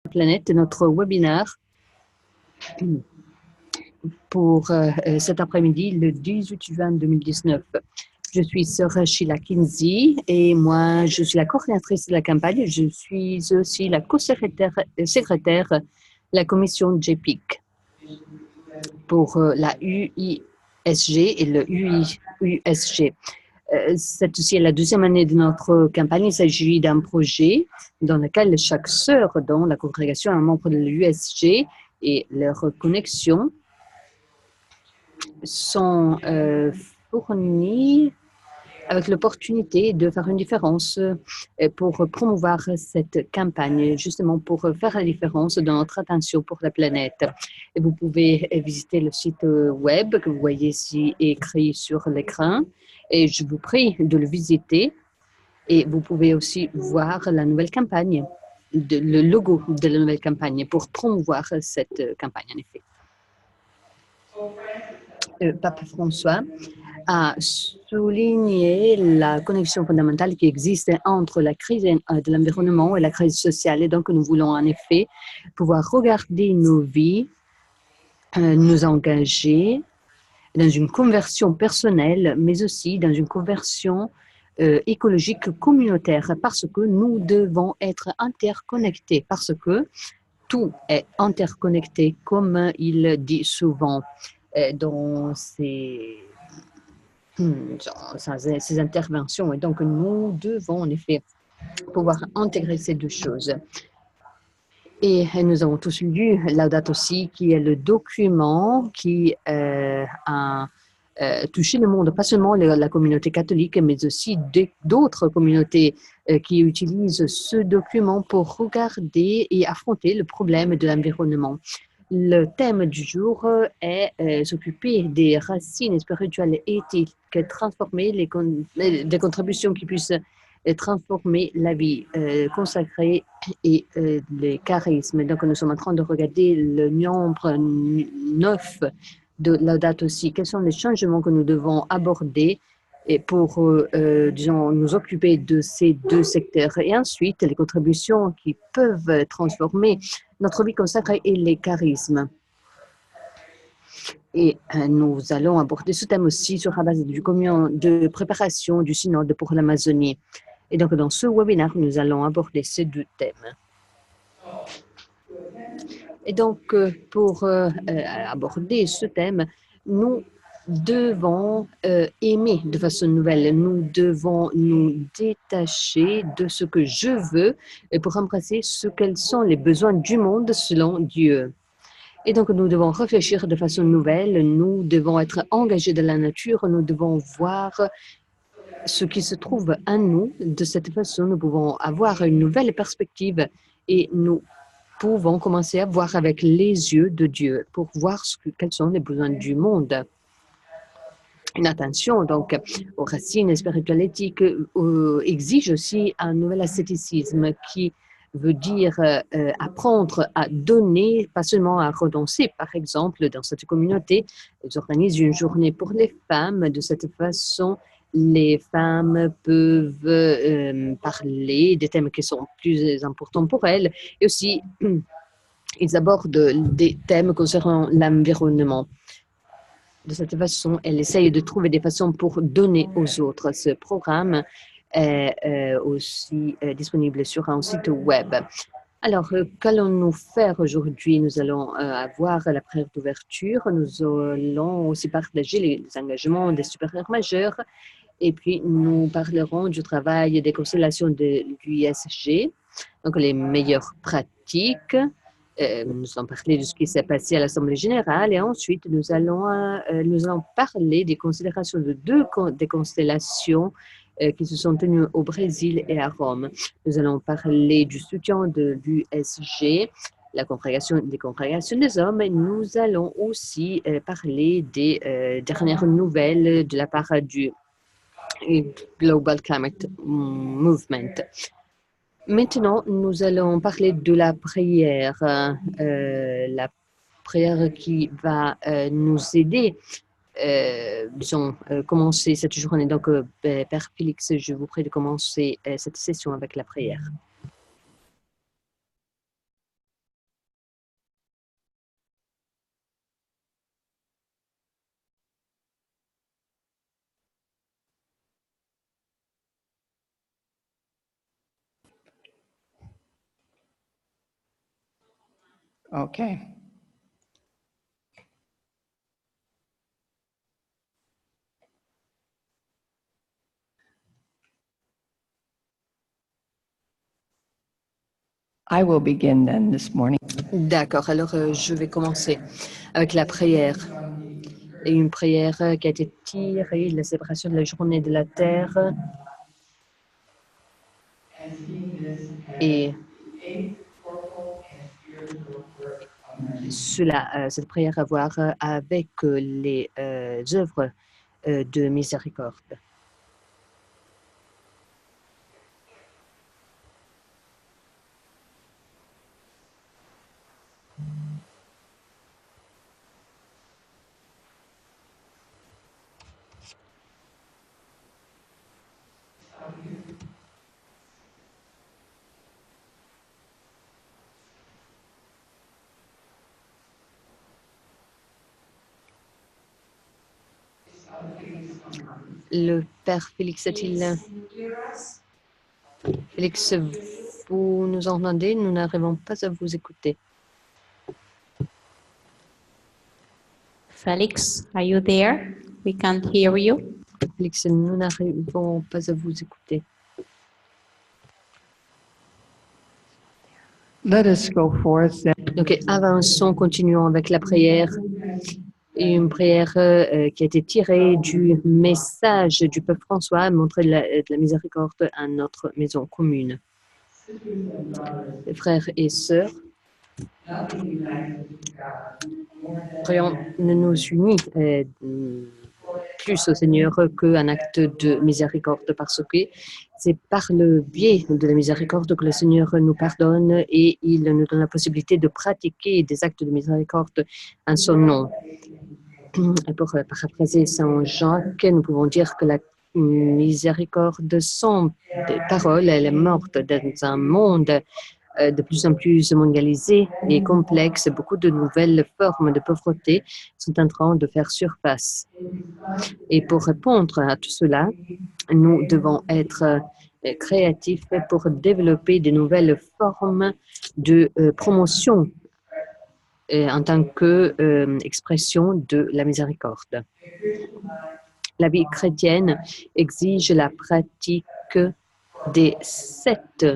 planète, notre webinaire pour cet après-midi, le 18 juin 2019. Je suis sœur Sheila Kinsey et moi, je suis la coordinatrice de la campagne. Je suis aussi la co-secrétaire de la commission JPIC pour la UISG et le UISG. C'est aussi la deuxième année de notre campagne. Il s'agit d'un projet dans lequel chaque sœur dans la congrégation est un membre de l'USG et leurs connexions sont fournies avec l'opportunité de faire une différence pour promouvoir cette campagne, justement pour faire la différence dans notre attention pour la planète. Et vous pouvez visiter le site web que vous voyez ici écrit sur l'écran et je vous prie de le visiter. Et vous pouvez aussi voir la nouvelle campagne, le logo de la nouvelle campagne pour promouvoir cette campagne, en effet. Pape François a souligné la connexion fondamentale qui existe entre la crise de l'environnement et la crise sociale. Et donc, nous voulons en effet pouvoir regarder nos vies, nous engager dans une conversion personnelle, mais aussi dans une conversion écologique communautaire, parce que nous devons être interconnectés, parce que tout est interconnecté, comme il dit souvent dans ses interventions. Et donc, nous devons en effet pouvoir intégrer ces deux choses. Et nous avons tous lu Laudato Si, qui est le document qui a touché le monde, pas seulement la communauté catholique, mais aussi d'autres communautés qui utilisent ce document pour regarder et affronter le problème de l'environnement. Le thème du jour est s'occuper des racines spirituelles et éthiques, transformer des contributions qui puissent transformer la vie consacrée et les charismes. Donc, nous sommes en train de regarder le nombre 9 de Laudato Si. Quels sont les changements que nous devons aborder et pour, disons, nous occuper de ces deux secteurs. Et ensuite, les contributions qui peuvent transformer notre vie consacrée et les charismes. Et nous allons aborder ce thème aussi sur la base du communion de préparation du synode pour l'Amazonie. Et donc, dans ce webinaire, nous allons aborder ces deux thèmes. Et donc, pour aborder ce thème, nous devons aimer de façon nouvelle. Nous devons nous détacher de ce que je veux pour embrasser quels sont les besoins du monde selon Dieu. Et donc, nous devons réfléchir de façon nouvelle. Nous devons être engagés dans la nature. Nous devons voir ce qui se trouve en nous. De cette façon, nous pouvons avoir une nouvelle perspective et nous pouvons commencer à voir avec les yeux de Dieu pour voir quels sont les besoins du monde. Une attention donc aux racines spirituelles éthiques exige aussi un nouvel ascéticisme qui veut dire apprendre à donner, pas seulement à renoncer. Par exemple, dans cette communauté, ils organisent une journée pour les femmes. De cette façon, les femmes peuvent parler des thèmes qui sont plus importants pour elles et aussi ils abordent des thèmes concernant l'environnement. De cette façon, elle essaye de trouver des façons pour donner aux autres. Ce programme est aussi disponible sur un site web. Alors, qu'allons-nous faire aujourd'hui? Nous allons avoir la prière d'ouverture. Nous allons aussi partager les engagements des supérieurs majeurs. Et puis, nous parlerons du travail des constellations de l'UISG, donc les meilleures pratiques. Nous allons parler de ce qui s'est passé à l'Assemblée générale et ensuite nous allons parler des considérations de des constellations qui se sont tenues au Brésil et à Rome. Nous allons parler du soutien de l'USG, la congrégation des hommes. Et nous allons aussi parler des dernières nouvelles de la part du Global Climate Movement. Maintenant, nous allons parler de la prière qui va nous aider, disons, commencer cette journée. Donc, Père Félix, je vous prie de commencer cette session avec la prière. Okay. I will begin then this morning. D'accord, alors je vais commencer avec la prière. Et une prière qui a été tirée de la célébration de la journée de la Terre. Et cette prière à voir avec les œuvres de miséricorde. Le Père Félix est-il... Félix, vous nous entendez? Nous n'arrivons pas à vous écouter. Felix, are you there? We can't hear you. Félix, nous n'arrivons pas à vous écouter. Let us go forth then. Donc, avançons, continuons avec la prière. Et une prière qui a été tirée du message du peuple François, montrer de la miséricorde à notre maison commune. Frères et sœurs, prions, ne nous unit plus au Seigneur qu'un acte de miséricorde, parce que c'est par le biais de la miséricorde que le Seigneur nous pardonne et il nous donne la possibilité de pratiquer des actes de miséricorde en son nom. Pour paraphraser Saint Jacques, nous pouvons dire que la miséricorde sans parole, elle est morte dans un monde de plus en plus mondialisé et complexe. Beaucoup de nouvelles formes de pauvreté sont en train de faire surface. Et pour répondre à tout cela, nous devons être créatifs pour développer de nouvelles formes de promotion en tant qu'expression de la miséricorde. La vie chrétienne exige la pratique des 7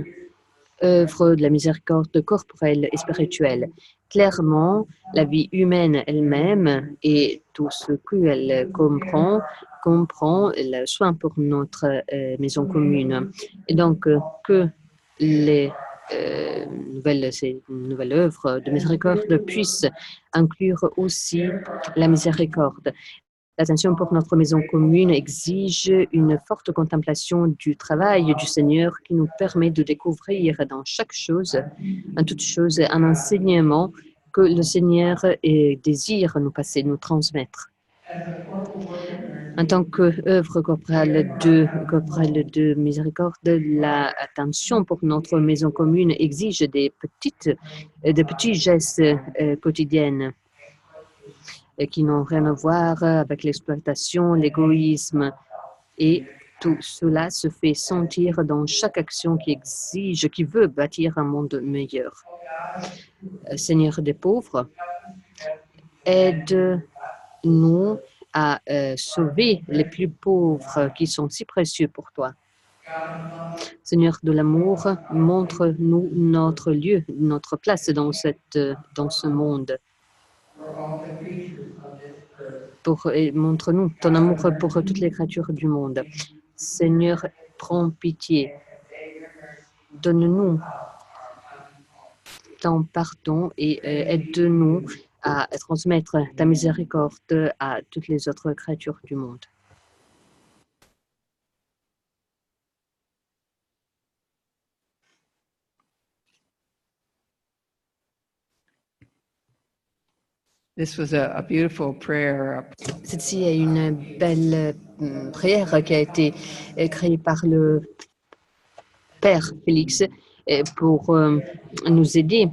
œuvres de la miséricorde corporelle et spirituelle. Clairement, la vie humaine elle-même et tout ce qu'elle comprend le soin pour notre maison commune. Et donc, que ces nouvelles œuvres de miséricorde puissent inclure aussi la miséricorde. L'attention pour notre maison commune exige une forte contemplation du travail du Seigneur qui nous permet de découvrir dans chaque chose, en toute chose, un enseignement que le Seigneur désire nous passer, nous transmettre. En tant qu'œuvre corporelle de miséricorde, l'attention pour notre maison commune exige des petits gestes quotidiens qui n'ont rien à voir avec l'exploitation, l'égoïsme. Et tout cela se fait sentir dans chaque action qui veut bâtir un monde meilleur. Seigneur des pauvres, aide-nous à sauver les plus pauvres qui sont si précieux pour toi. Seigneur de l'amour, montre-nous notre lieu, notre place dans ce monde. Montre-nous ton amour pour toutes les créatures du monde. Seigneur, prends pitié. Donne-nous ton pardon et aide-nous à transmettre ta miséricorde à toutes les autres créatures du monde. This was a beautiful prayer. Celle-ci est une belle prière qui a été créée par le Père Félix pour nous aider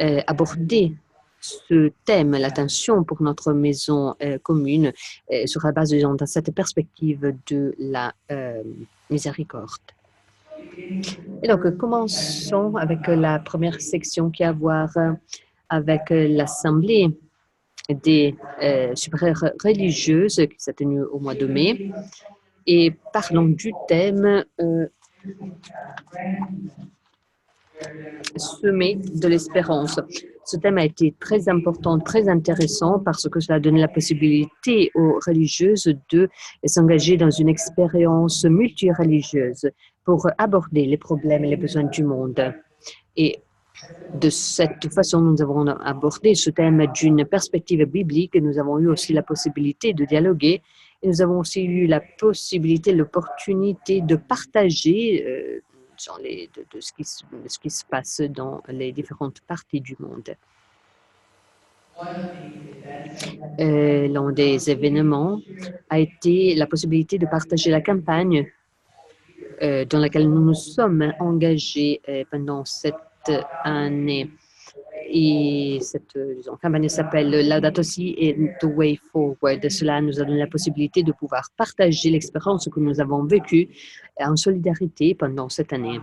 à aborder ce thème, l'attention pour notre maison commune, sur la base de cette perspective de la miséricorde. Et donc, commençons avec la première section qui a à voir avec l'Assemblée des supérieures religieuses qui s'est tenue au mois de mai et parlons du thème semer de l'espérance. Ce thème a été très important, très intéressant parce que cela donne la possibilité aux religieuses de s'engager dans une expérience multireligieuse pour aborder les problèmes et les besoins du monde. Et de cette façon, nous avons abordé ce thème d'une perspective biblique et nous avons eu aussi la possibilité de dialoguer et nous avons aussi eu la possibilité, l'opportunité de partager de ce qui se passe dans les différentes parties du monde. L'un des événements a été la possibilité de partager la campagne dans laquelle nous nous sommes engagés pendant cette année. Et cette campagne s'appelle Laudato Si et The Way Forward. Cela nous a donné la possibilité de pouvoir partager l'expérience que nous avons vécue en solidarité pendant cette année.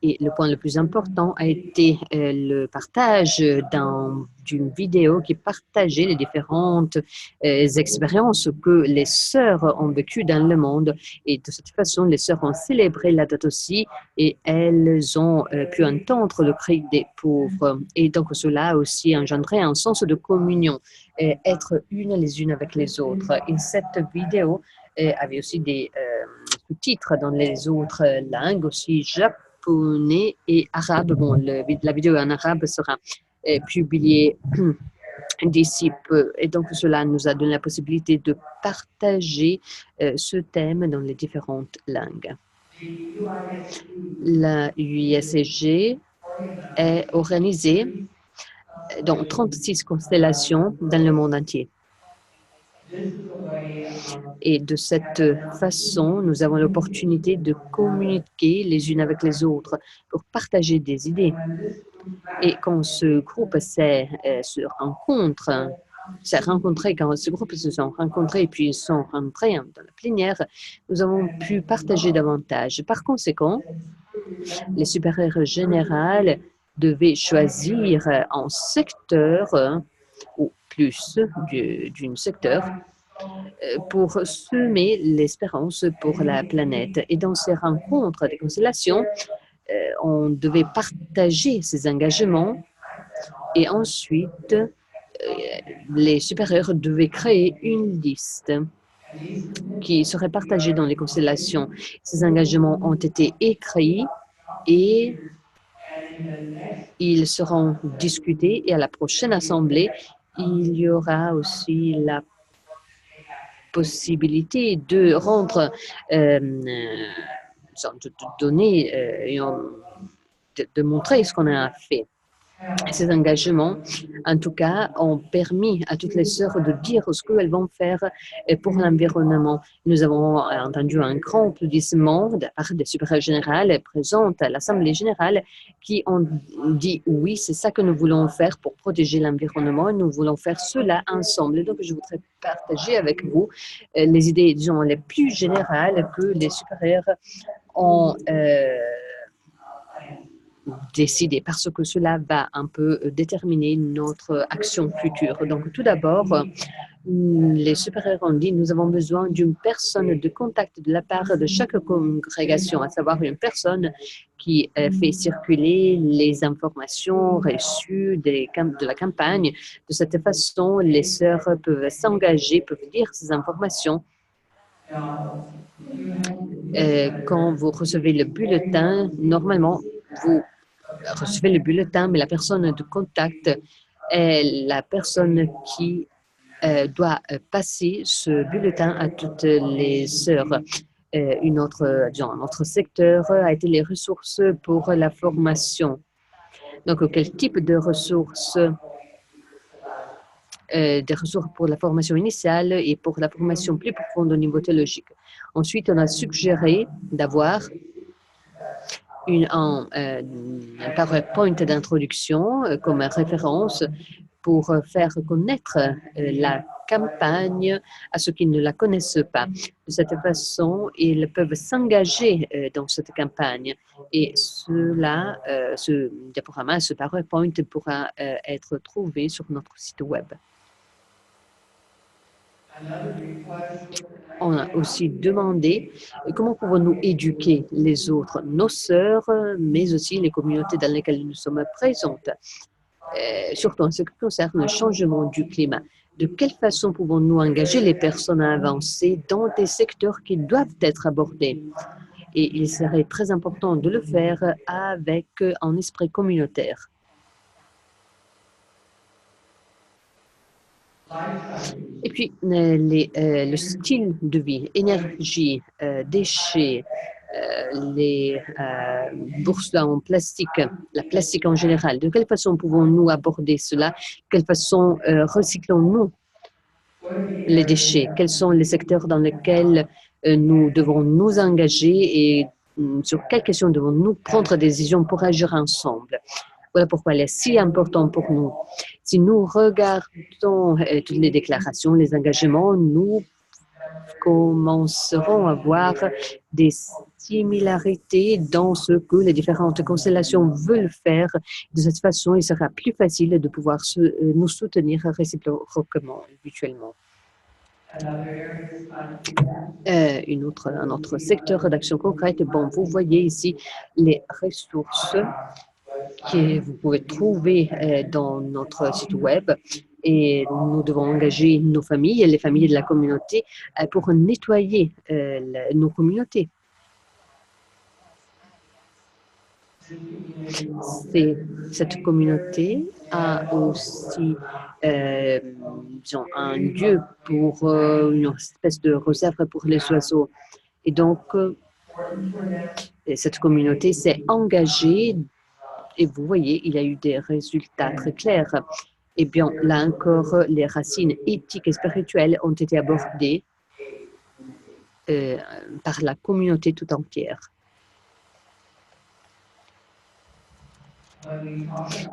Et le point le plus important a été le partage d'une vidéo qui partageait les différentes expériences que les sœurs ont vécues dans le monde. Et de cette façon, les sœurs ont célébré la date aussi et elles ont pu entendre le cri des pauvres. Et donc, cela a aussi engendré un sens de communion, être unes les unes avec les autres. Et cette vidéo avait aussi des sous-titres dans les autres langues, aussi japonais et arabe. Bon, la vidéo en arabe sera publiée d'ici peu. Et donc, cela nous a donné la possibilité de partager ce thème dans les différentes langues. La UISG est organisée dans 36 constellations dans le monde entier. Et de cette façon, nous avons l'opportunité de communiquer les unes avec les autres pour partager des idées. Et quand ce groupe s'est rencontré, quand ce groupe se sont rencontrés et puis ils sont rentrés dans la plénière, nous avons pu partager davantage. Par conséquent, les supérieures générales devaient choisir un secteur ou plus d'un secteur pour semer l'espérance pour la planète. Et dans ces rencontres des constellations, on devait partager ces engagements et ensuite, les supérieurs devaient créer une liste qui serait partagée dans les constellations. Ces engagements ont été écrits et ils seront discutés et à la prochaine assemblée, il y aura aussi la possibilité de rendre, de donner, de montrer ce qu'on a fait. Ces engagements, en tout cas, ont permis à toutes les sœurs de dire ce qu'elles vont faire pour l'environnement. Nous avons entendu un grand applaudissement de la part des supérieures générales présentes à l'Assemblée générale qui ont dit oui, c'est ça que nous voulons faire pour protéger l'environnement et nous voulons faire cela ensemble. Donc, je voudrais partager avec vous les idées, disons, les plus générales que les supérieurs ont décider parce que cela va un peu déterminer notre action future. Donc, tout d'abord, les supérieurs ont dit nous avons besoin d'une personne de contact de la part de chaque congrégation, à savoir une personne qui fait circuler les informations reçues de la campagne. De cette façon, les sœurs peuvent s'engager, peuvent lire ces informations. Quand vous recevez le bulletin, normalement, vous recevez le bulletin, mais la personne de contact est la personne qui doit passer ce bulletin à toutes les sœurs. Notre secteur a été les ressources pour la formation. Donc, quel type de ressources? Des ressources pour la formation initiale et pour la formation plus profonde au niveau théologique. Ensuite, on a suggéré d'avoir un PowerPoint d'introduction comme référence pour faire connaître la campagne à ceux qui ne la connaissent pas. De cette façon, ils peuvent s'engager dans cette campagne. Et cela, ce diaporama, ce PowerPoint pourra être trouvé sur notre site web. On a aussi demandé comment pouvons-nous éduquer les autres, nos sœurs, mais aussi les communautés dans lesquelles nous sommes présentes, surtout en ce qui concerne le changement du climat. De quelle façon pouvons-nous engager les personnes à avancer dans des secteurs qui doivent être abordés? Et il serait très important de le faire avec un esprit communautaire. Et puis, le style de vie, énergie, déchets, les bourses en plastique, la plastique en général, de quelle façon pouvons-nous aborder cela? De quelle façon recyclons-nous les déchets? Quels sont les secteurs dans lesquels nous devons nous engager et sur quelles questions devons-nous prendre des décisions pour agir ensemble? Voilà pourquoi il est si important pour nous. Si nous regardons toutes les déclarations, les engagements, nous commencerons à voir des similarités dans ce que les différentes constellations veulent faire. De cette façon, il sera plus facile de pouvoir nous soutenir réciproquement, mutuellement. Un autre secteur d'action concrète, bon, vous voyez ici les ressources que vous pouvez trouver dans notre site web. Et nous devons engager nos familles, les familles de la communauté, pour nettoyer nos communautés. Cette communauté a aussi disons, un lieu pour une espèce de réserve pour les oiseaux. Et donc, cette communauté s'est engagée et vous voyez, il y a eu des résultats très clairs. Eh bien, là encore, les racines éthiques et spirituelles ont été abordées par la communauté tout entière.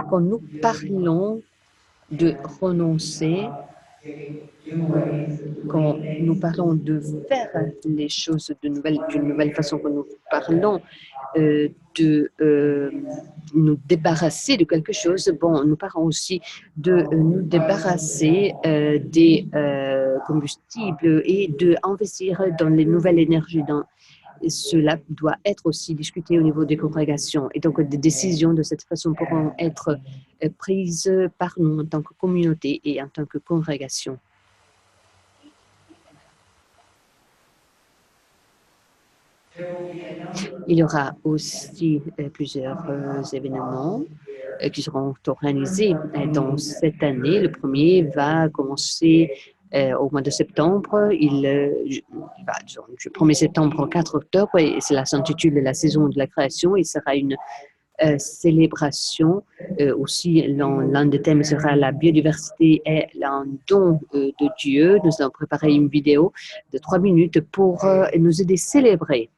Quand nous parlons de renoncer, quand nous parlons de faire les choses d'une nouvelle façon, quand nous parlons de nous débarrasser de quelque chose, bon, nous parlons aussi de nous débarrasser des combustibles et d'investir dans les nouvelles énergies. Cela doit être aussi discuté au niveau des congrégations. Et donc, des décisions de cette façon pourront être prises par nous en tant que communauté et en tant que congrégation. Il y aura aussi plusieurs événements qui seront organisés dans cette année. Le premier va commencer au mois de septembre. Le 1er septembre au 4 octobre, et cela s'intitule la saison de la création. Il sera une célébration. Aussi, l'un des thèmes sera la biodiversité et un don de Dieu. Nous avons préparé une vidéo de 3 minutes pour nous aider à célébrer.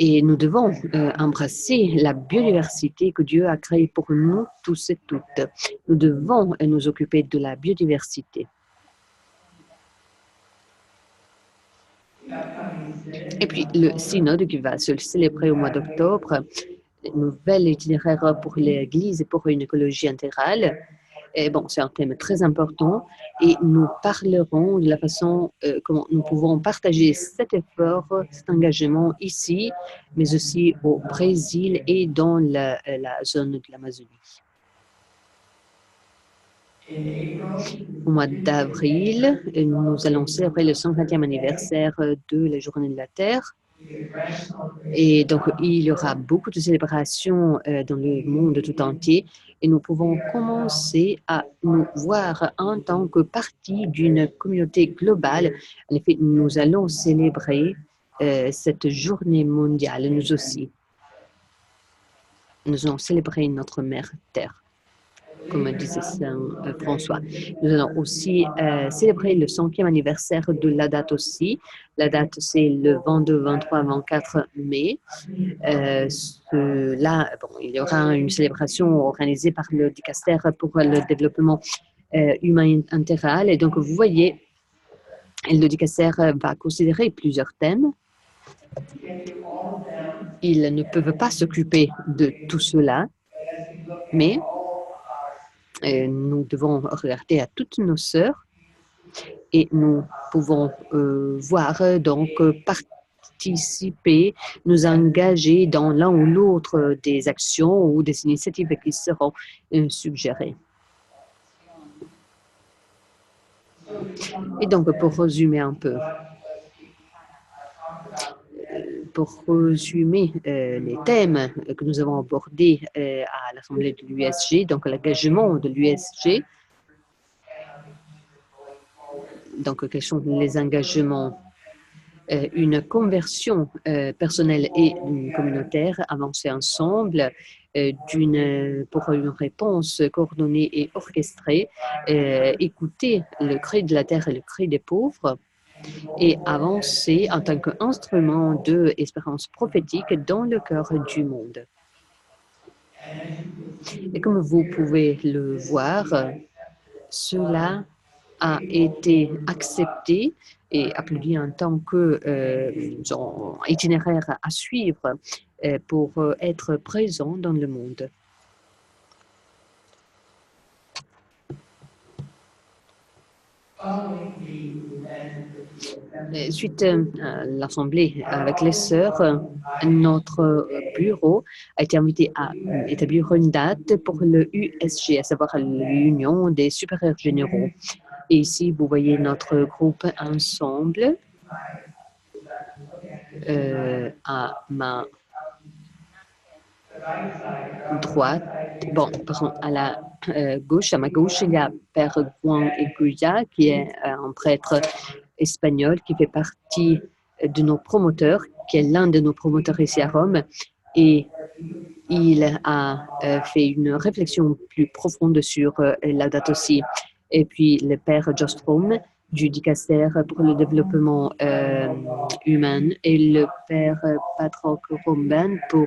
Et nous devons embrasser la biodiversité que Dieu a créée pour nous tous et toutes. Nous devons nous occuper de la biodiversité. Et puis, le synode qui va se célébrer au mois d'octobre, nouvel itinéraire pour l'Église et pour une écologie intégrale. Et bon, c'est un thème très important et nous parlerons de la façon comment nous pouvons partager cet effort, cet engagement ici, mais aussi au Brésil et dans la zone de l'Amazonie. Au mois d'avril, nous allons célébrer le 120e anniversaire de la Journée de la Terre. Et donc, il y aura beaucoup de célébrations dans le monde tout entier et nous pouvons commencer à nous voir en tant que partie d'une communauté globale. En effet, nous allons célébrer cette journée mondiale, nous aussi. Nous allons célébrer notre mère Terre, comme disait Saint François. Nous allons aussi célébrer le 100e anniversaire de la date aussi. La date, c'est le 22, 23, 24 mai. Là, bon, il y aura une célébration organisée par le Dicaster pour le développement humain intégral. Et donc, vous voyez, le dicaster va considérer plusieurs thèmes. Ils ne peuvent pas s'occuper de tout cela, mais nous devons regarder à toutes nos sœurs et nous pouvons voir donc participer, nous engager dans l'un ou l'autre des actions ou des initiatives qui seront suggérées. Et donc, pour résumer un peu, les thèmes que nous avons abordés à l'Assemblée de l'USG, donc l'engagement de l'USG, donc quels sont les engagements, une conversion personnelle et communautaire, avancer ensemble pour une réponse coordonnée et orchestrée, écouter le cri de la terre et le cri des pauvres, et avancer en tant qu'instrument de espérance prophétique dans le cœur du monde. Et comme vous pouvez le voir, cela a été accepté et applaudi en tant que itinéraire à suivre pour être présent dans le monde. Suite à l'Assemblée avec les sœurs, notre bureau a été invité à établir une date pour le USG, à savoir l'Union des supérieurs généraux. Et ici, vous voyez notre groupe ensemble à ma droite, à la gauche, à ma gauche, il y a Père Juan Eguya, qui est un prêtre espagnol qui fait partie de nos promoteurs, qui est l'un de nos promoteurs ici à Rome, et il a fait une réflexion plus profonde sur la date aussi. Et puis le Père Jostrom du dicaster pour le développement humain et le Père Patrick Romban pour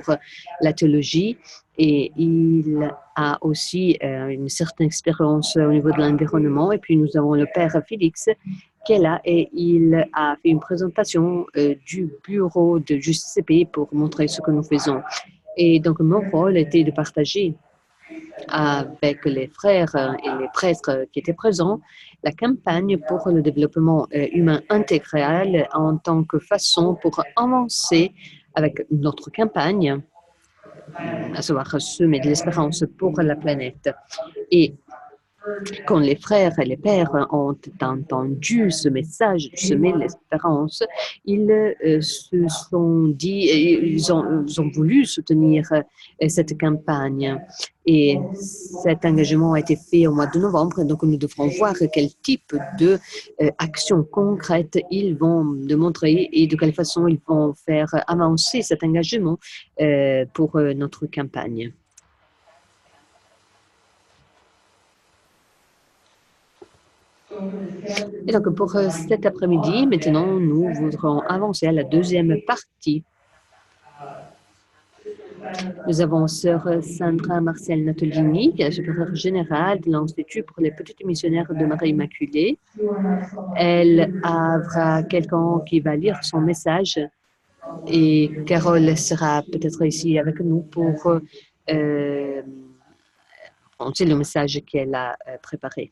la théologie. Et il a aussi une certaine expérience au niveau de l'environnement. Et puis nous avons le Père Félix qui est là et il a fait une présentation du bureau de Justice et Paix pour montrer ce que nous faisons. Et donc mon rôle était de partager avec les frères et les prêtres qui étaient présents la campagne pour le développement humain intégral en tant que façon pour avancer avec notre campagne, à savoir semer de l'espérance pour la planète. Et quand les frères et les pères ont entendu ce message, semer l'espérance, ils se sont dit, ils ont voulu soutenir cette campagne. Et cet engagement a été fait au mois de novembre, donc nous devrons voir quel type d'actions concrètes ils vont démontrer et de quelle façon ils vont faire avancer cet engagement pour notre campagne. Et donc, pour cet après-midi, maintenant, nous voudrons avancer à la deuxième partie. Nous avons Sœur Sandra Marcel Natolini, qui est la supérieure générale de l'Institut pour les petites missionnaires de Marie Immaculée. Elle aura quelqu'un qui va lire son message et Carole sera peut-être ici avec nous pour prononcer le message qu'elle a préparé.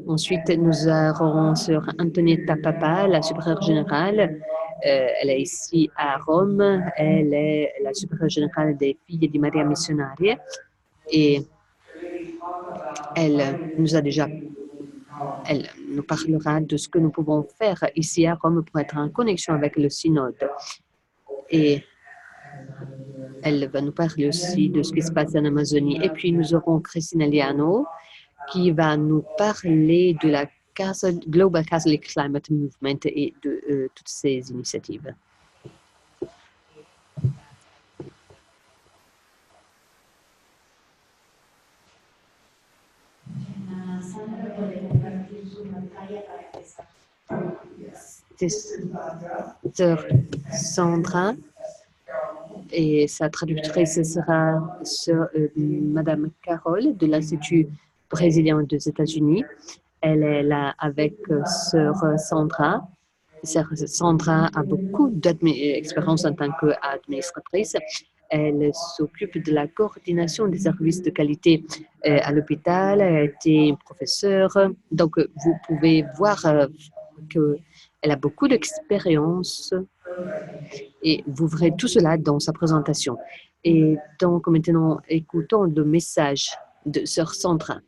Ensuite, nous aurons Sœur Antonietta Papa, la supérieure générale. Elle est ici à Rome. Elle est la supérieure générale des filles di Maria Missionaria. Et elle nous parlera de ce que nous pouvons faire ici à Rome pour être en connexion avec le synode. Et elle va nous parler aussi de ce qui se passe en Amazonie. Et puis, nous aurons Cristina Liano, qui va nous parler de la Global Catholic Climate Movement et de toutes ces initiatives. Sœur Sandra et sa traductrice sera Madame Carole de l'Institut brésilien des États-Unis. Elle est là avec sœur Sandra. Sœur Sandra a beaucoup d'expérience en tant qu'administratrice. Elle s'occupe de la coordination des services de qualité à l'hôpital. Elle a été professeure. Donc, vous pouvez voir qu'elle a beaucoup d'expérience et vous verrez tout cela dans sa présentation. Et donc, maintenant, écoutons le message de sœur Sandra.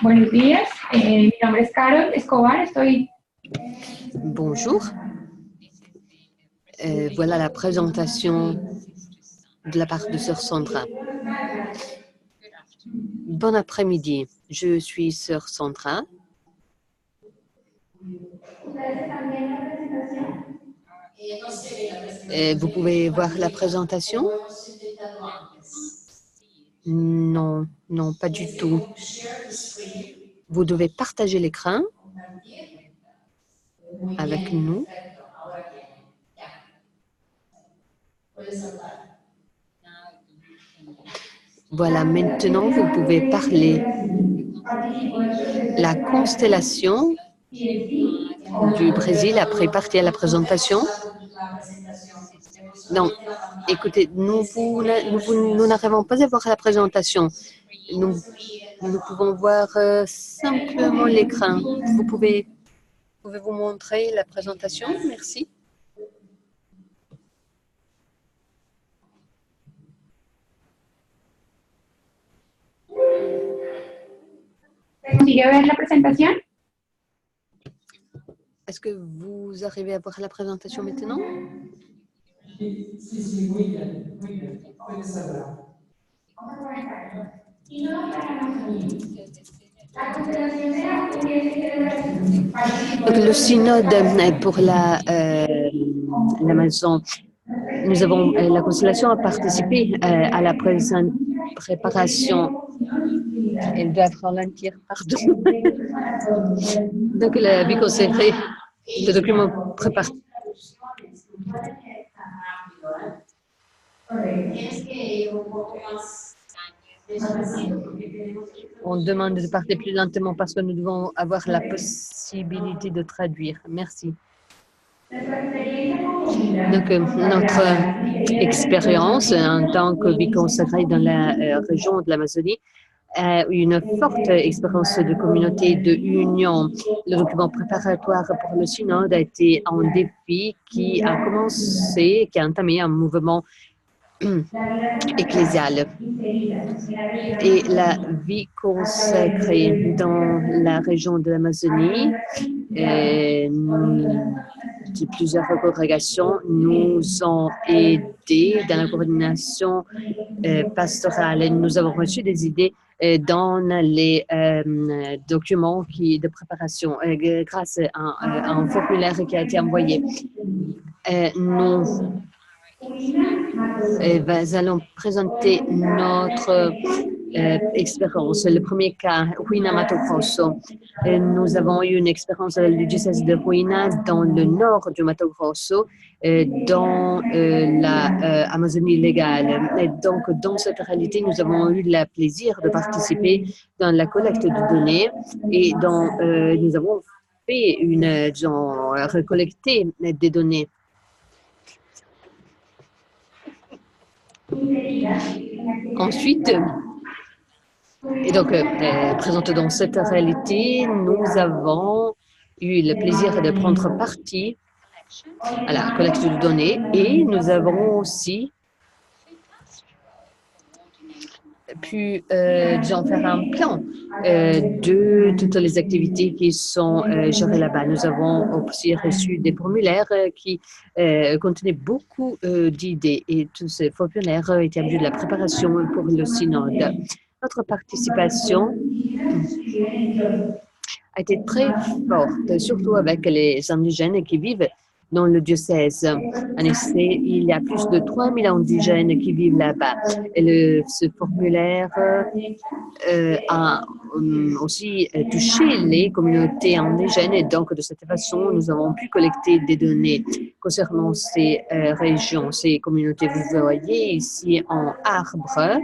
Buenos días, mi nombre es Carol Escobar, estoy... Bonjour. Voilà la présentation de la part de sœur Sandra. Bon après-midi, je suis sœur Sandra. Vous pouvez voir la présentation? Non, non, pas du tout. Vous devez partager l'écran avec nous. Voilà, maintenant vous pouvez parler. La constellation du Brésil a pris partie à la présentation. Non, écoutez, nous n'arrivons pas à voir la présentation. Nous pouvons voir simplement l'écran. Pouvez-vous montrer la présentation? Merci. ¿Consigue ver la presentación? Est-ce que vous arrivez à voir la présentation maintenant? Sí, muy bien, puedes hablar. Donc, le synode pour l'Amazon, nous avons, la constellation a participé à la préparation. Ils doivent ralentir, pardon. Donc, la vie consacrée, le document préparé. On demande de parler plus lentement parce que nous devons avoir la possibilité de traduire. Merci. Donc, notre expérience en tant que vie consacrée dans la région de l'Amazonie a une forte expérience de communauté, de union. Le document préparatoire pour le synode a été un défi qui a entamé un mouvement ecclésiale et la vie consacrée dans la région de l'Amazonie. Plusieurs congrégations nous ont aidés dans la coordination pastorale. Nous avons reçu des idées dans les documents de préparation grâce à un formulaire qui a été envoyé. Nous allons présenter notre expérience. Le premier cas, Huayna Mato Grosso. Nous avons eu une expérience dans le diocèse de Huayna, dans le nord du Mato Grosso, dans la Amazonie légale. Et donc, dans cette réalité, nous avons eu le plaisir de participer dans la collecte de données et nous avons fait recollecté des données. Ensuite, et donc, présente dans cette réalité, nous avons eu le plaisir de prendre partie à la collecte de données et nous avons aussi pu faire un plan de toutes les activités qui sont gérées là-bas. Nous avons aussi reçu des formulaires qui contenaient beaucoup d'idées et tous ces formulaires étaient en vue de la préparation pour le synode. Notre participation a été très forte, surtout avec les indigènes qui vivent dans le diocèse. En effet, il y a plus de 3000 indigènes qui vivent là-bas. Et ce formulaire a aussi touché les communautés indigènes et donc de cette façon, nous avons pu collecter des données concernant ces régions, ces communautés. Vous voyez ici en arbre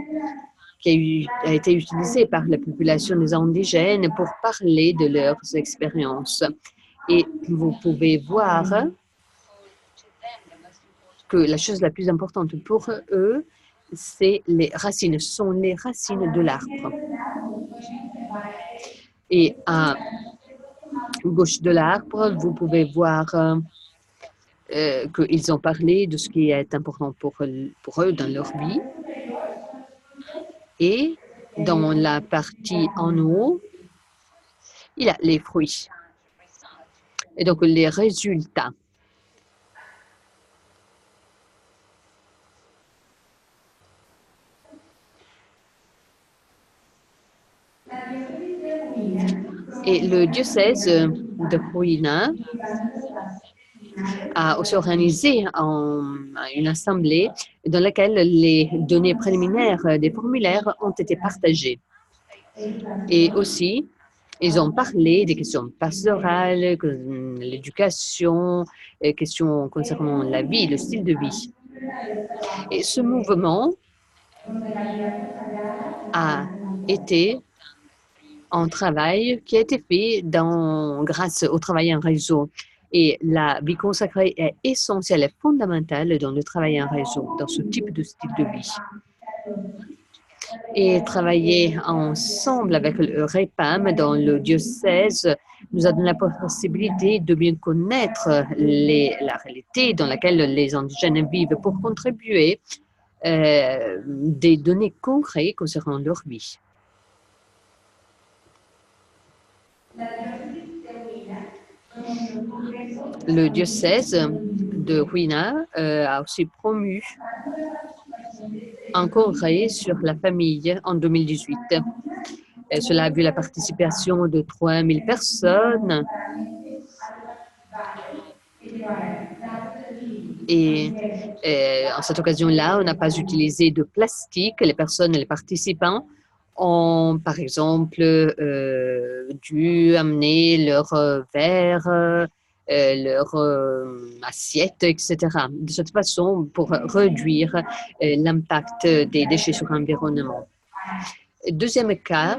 qui a été utilisé par la population des indigènes pour parler de leurs expériences. Et vous pouvez voir que la chose la plus importante pour eux, c'est les racines, ce sont les racines de l'arbre. Et à gauche de l'arbre, vous pouvez voir qu'ils ont parlé de ce qui est important pour eux dans leur vie. Et dans la partie en haut, il y a les fruits. Et donc les résultats. Et le diocèse de Huina a aussi organisé une assemblée dans laquelle les données préliminaires des formulaires ont été partagées. Et aussi, ils ont parlé des questions pastorales, l'éducation, questions concernant la vie, le style de vie. Et ce mouvement a été un travail qui a été fait grâce au travail en réseau. Et la vie consacrée est essentielle et fondamentale dans le travail en réseau, dans ce type de style de vie. Et travailler ensemble avec le REPAM dans le diocèse nous a donné la possibilité de bien connaître la réalité dans laquelle les indigènes vivent pour contribuer des données concrètes concernant leur vie. Le diocèse de Huina a aussi promu un congrès sur la famille en 2018. Cela a vu la participation de 3000 personnes. Et en cette occasion-là, on n'a pas utilisé de plastique. Les personnes, les participants ont, par exemple, dû amener leur verre, leur assiette, etc. De cette façon, pour réduire l'impact des déchets sur l'environnement. Deuxième cas,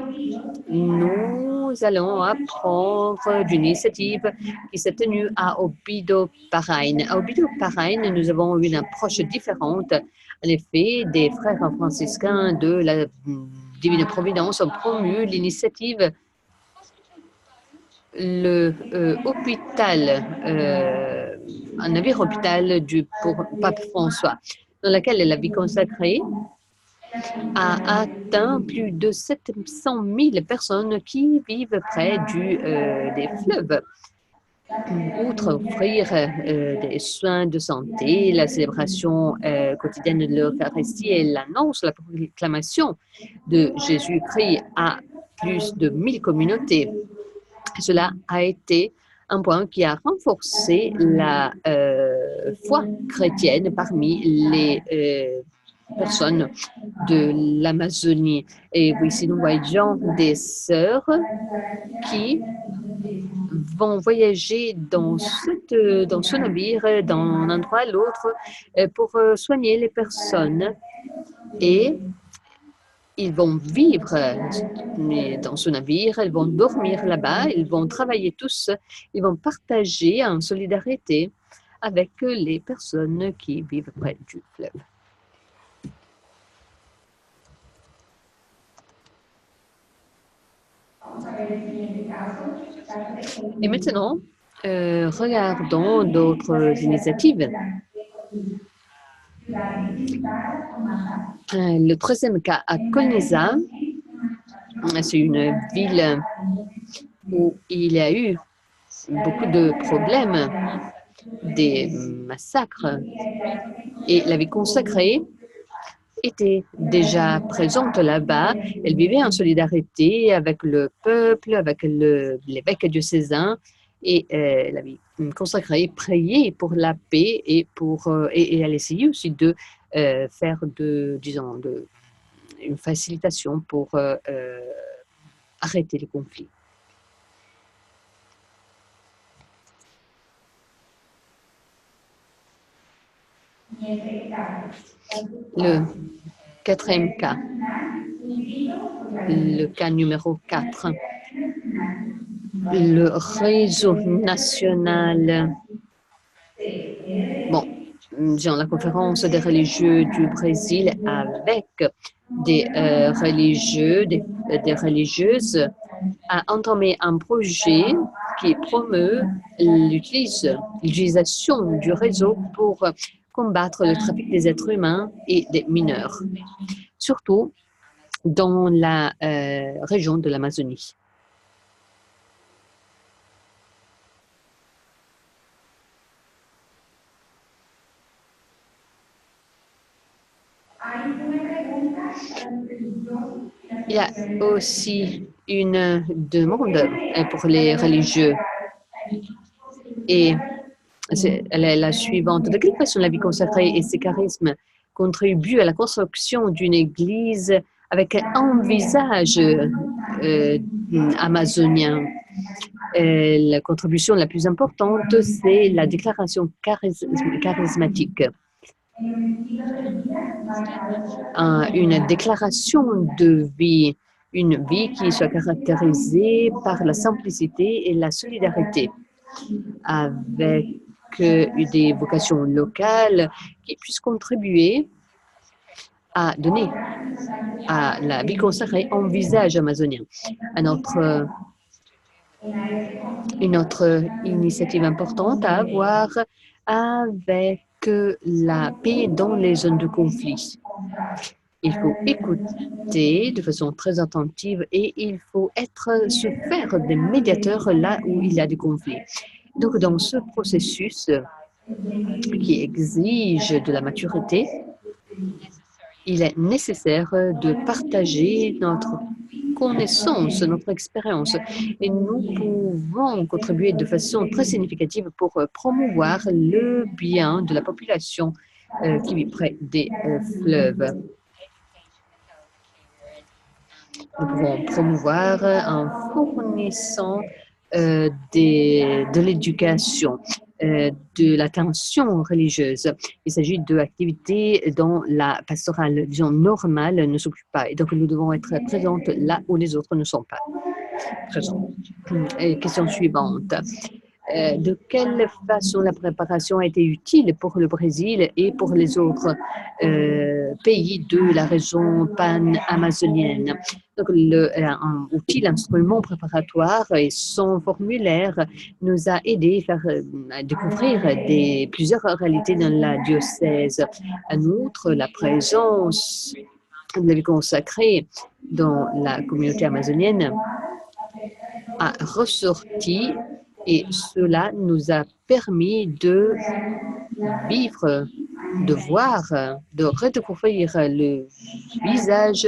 nous allons apprendre d'une initiative qui s'est tenue à Obido Parain. À Obido Parain, nous avons une approche différente. En effet, des frères franciscains de la Divine Providence ont promu l'initiative un navire hôpital pour Pape François, dans lequel la vie consacrée a atteint plus de 700 000 personnes qui vivent près des fleuves. Outre offrir des soins de santé, la célébration quotidienne de l'Eucharistie et l'annonce, la proclamation de Jésus-Christ à plus de 1000 communautés. Cela a été un point qui a renforcé la foi chrétienne parmi les personnes de l'Amazonie. Et ici, nous voyons des sœurs qui vont voyager dans ce navire, d'un endroit à l'autre, pour soigner les personnes. Et ils vont vivre dans ce navire, ils vont dormir là-bas, ils vont travailler tous, ils vont partager en solidarité avec les personnes qui vivent près du fleuve. Et maintenant, regardons d'autres initiatives. Le troisième cas à Colnisa, c'est une ville où il y a eu beaucoup de problèmes, des massacres, et la vie consacrée était déjà présente là-bas. Elle vivait en solidarité avec le peuple, avec l'évêque diocésain, Et la vie consacrée, prier pour la paix et elle essayer aussi de faire une facilitation pour arrêter les conflits. Le quatrième cas, le cas numéro 4, le réseau national, la conférence des religieux du Brésil avec des religieux, des religieuses a entamé un projet qui promeut l'utilisation du réseau pour combattre le trafic des êtres humains et des mineurs, surtout dans la région de l'Amazonie. Il y a aussi une demande pour les religieux et elle est la suivante. De quelle façon la vie consacrée et ses charismes contribuent à la construction d'une église avec un visage amazonien? La contribution la plus importante, c'est la déclaration charismatique. Une déclaration de vie, une vie qui soit caractérisée par la simplicité et la solidarité, avec des vocations locales qui puissent contribuer à donner à la vie consacrée un visage amazonien. Une autre initiative importante à avoir avec la paix dans les zones de conflit. Il faut écouter de façon très attentive et il faut se faire des médiateurs là où il y a des conflits. Donc, dans ce processus qui exige de la maturité, il est nécessaire de partager notre connaissance, notre expérience. Et nous pouvons contribuer de façon très significative pour promouvoir le bien de la population qui vit près des fleuves. Nous pouvons promouvoir en fournissant de l'éducation, de l'attention religieuse. Il s'agit d'activités dont la pastorale, disons, normale ne s'occupe pas. Et donc, nous devons être présentes là où les autres ne sont pas présents. Et question suivante. De quelle façon la préparation a été utile pour le Brésil et pour les autres pays de la région pan-amazonienne? Donc, l'instrument préparatoire et son formulaire nous a aidé à découvrir plusieurs réalités dans la diocèse. En outre, la présence de la vie consacrée dans la communauté amazonienne a ressorti et cela nous a permis de vivre, de voir, de redécouvrir le visage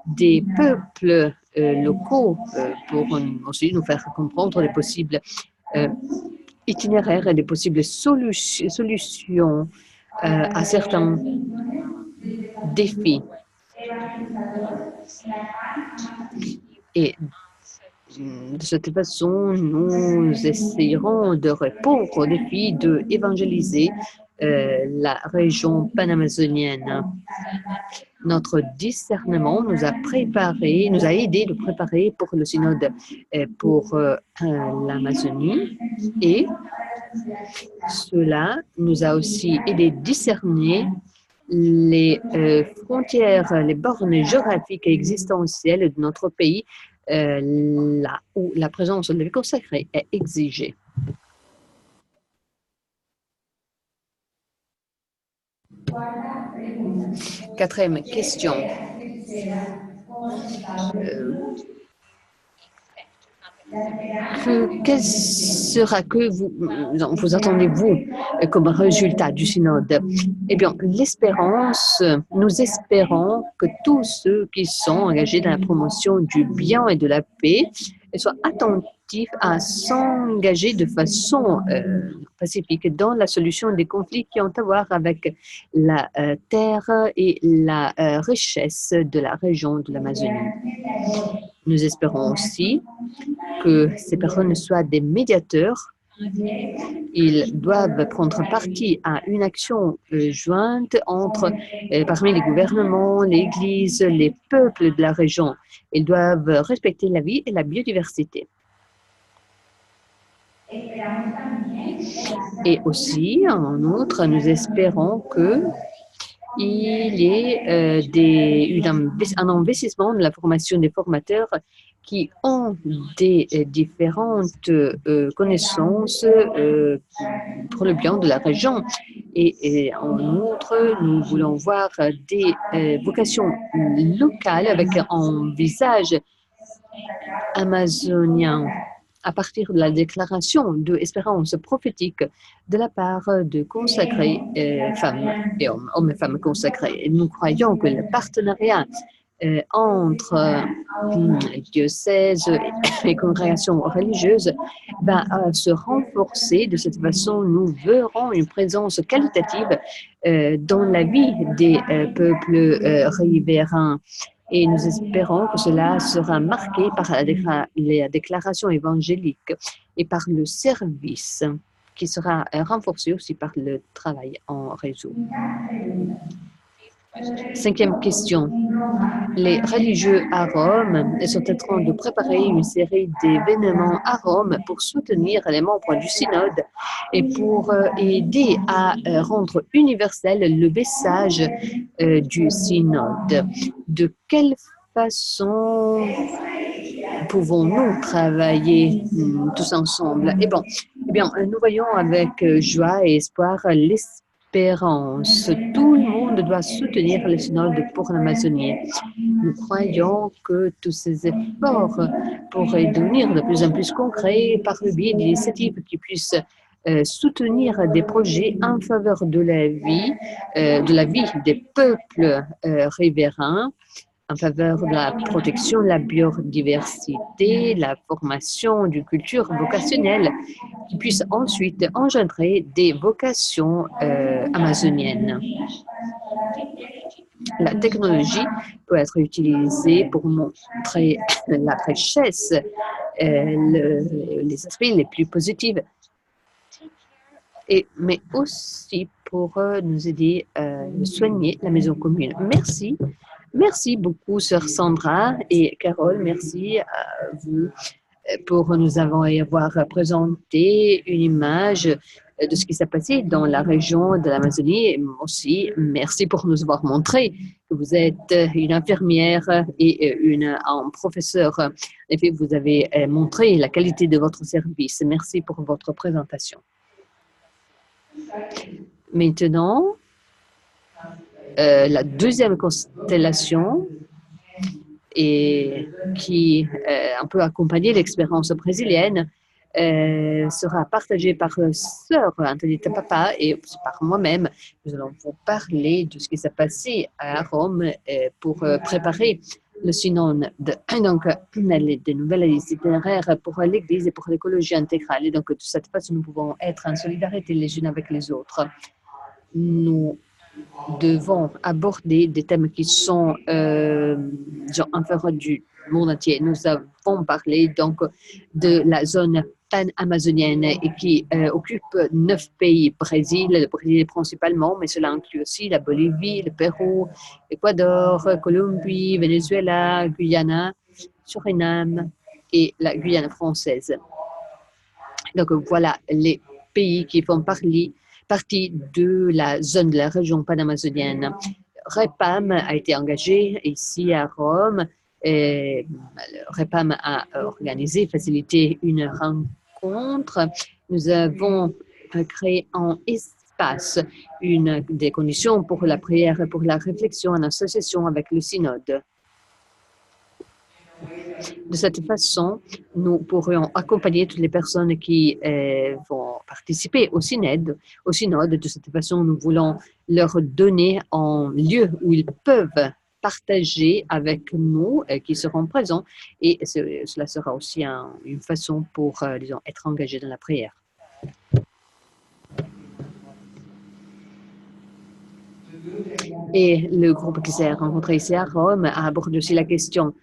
des peuples locaux pour aussi nous faire comprendre les possibles itinéraires et les possibles solutions à certains défis. Et de cette façon, nous essayerons de répondre au défi d'évangéliser la région panamazonienne. Notre discernement nous a aidé de préparer pour le synode pour l'Amazonie et cela nous a aussi aidé à discerner les frontières, les bornes géographiques et existentielles de notre pays là où la présence de la vie consacrée est exigée. Quatrième question. Que vous attendez-vous comme résultat du synode? Eh bien, nous espérons que tous ceux qui sont engagés dans la promotion du bien et de la paix soient attentifs réceptif à s'engager de façon pacifique dans la solution des conflits qui ont à voir avec la terre et la richesse de la région de l'Amazonie. Nous espérons aussi que ces personnes soient des médiateurs. Ils doivent prendre partie à une action jointe parmi les gouvernements, l'Église, les peuples de la région. Ils doivent respecter la vie et la biodiversité. Et aussi, en outre, nous espérons qu'il y ait un investissement de la formation des formateurs qui ont des différentes connaissances pour le bien de la région. Et en outre, nous voulons voir des vocations locales avec un visage amazonien à partir de la déclaration d'espérance prophétique de la part de consacrés femmes et hommes et femmes consacrés. Et nous croyons que le partenariat entre diocèses et congrégations religieuses va se renforcer. De cette façon, nous verrons une présence qualitative dans la vie des peuples riverains. Et nous espérons que cela sera marqué par la déclaration évangélique et par le service qui sera renforcé aussi par le travail en réseau. 5e question. Les religieux à Rome sont en train de préparer une série d'événements à Rome pour soutenir les membres du synode et pour aider à rendre universel le message du synode. De quelle façon pouvons-nous travailler tous ensemble? Eh bien, nous voyons avec joie et espoir l'espérance. Tout le monde doit soutenir le synode pour l'Amazonie. Nous croyons que tous ces efforts pourraient devenir de plus en plus concrets par le biais d'initiatives qui puissent soutenir des projets en faveur de la vie des peuples riverains, en faveur de la protection de la biodiversité, la formation d'une culture vocationnelle qui puisse ensuite engendrer des vocations amazoniennes. La technologie peut être utilisée pour montrer la richesse, les aspects les plus positifs, mais aussi pour nous aider à soigner la maison commune. Merci. Merci beaucoup, sœur Sandra et Carole. Merci à vous pour nous avoir présenté une image de ce qui s'est passé dans la région de l'Amazonie. Et aussi, merci pour nous avoir montré que vous êtes une infirmière et un professeur. En effet, vous avez montré la qualité de votre service. Merci pour votre présentation. Maintenant, la deuxième constellation et qui un peu accompagné l'expérience brésilienne sera partagée par sœur Antonietta Papa et par moi-même. Nous allons vous parler de ce qui s'est passé à Rome pour préparer le synode. Donc, des nouvelles itinéraires pour l'Église et pour l'écologie intégrale. Et donc, de cette façon, nous pouvons être en solidarité les unes avec les autres. Nous devons aborder des thèmes qui sont en faveur du monde entier. Nous avons parlé donc de la zone pan-amazonienne et qui occupe 9 pays, le Brésil principalement, mais cela inclut aussi la Bolivie, le Pérou, l'Équateur, Colombie, Venezuela, Guyana, Suriname et la Guyane française. Donc voilà les pays qui font partie de la zone de la région panamazonienne. REPAM a été engagé ici à Rome. Et REPAM a facilité une rencontre. Nous avons créé un espace, des conditions pour la prière et pour la réflexion en association avec le synode. De cette façon, nous pourrions accompagner toutes les personnes qui vont participer au synode. De cette façon, nous voulons leur donner un lieu où ils peuvent partager avec nous qui seront présents et cela sera aussi une façon pour, disons, être engagé dans la prière. Et le groupe qui s'est rencontré ici à Rome a abordé aussi la question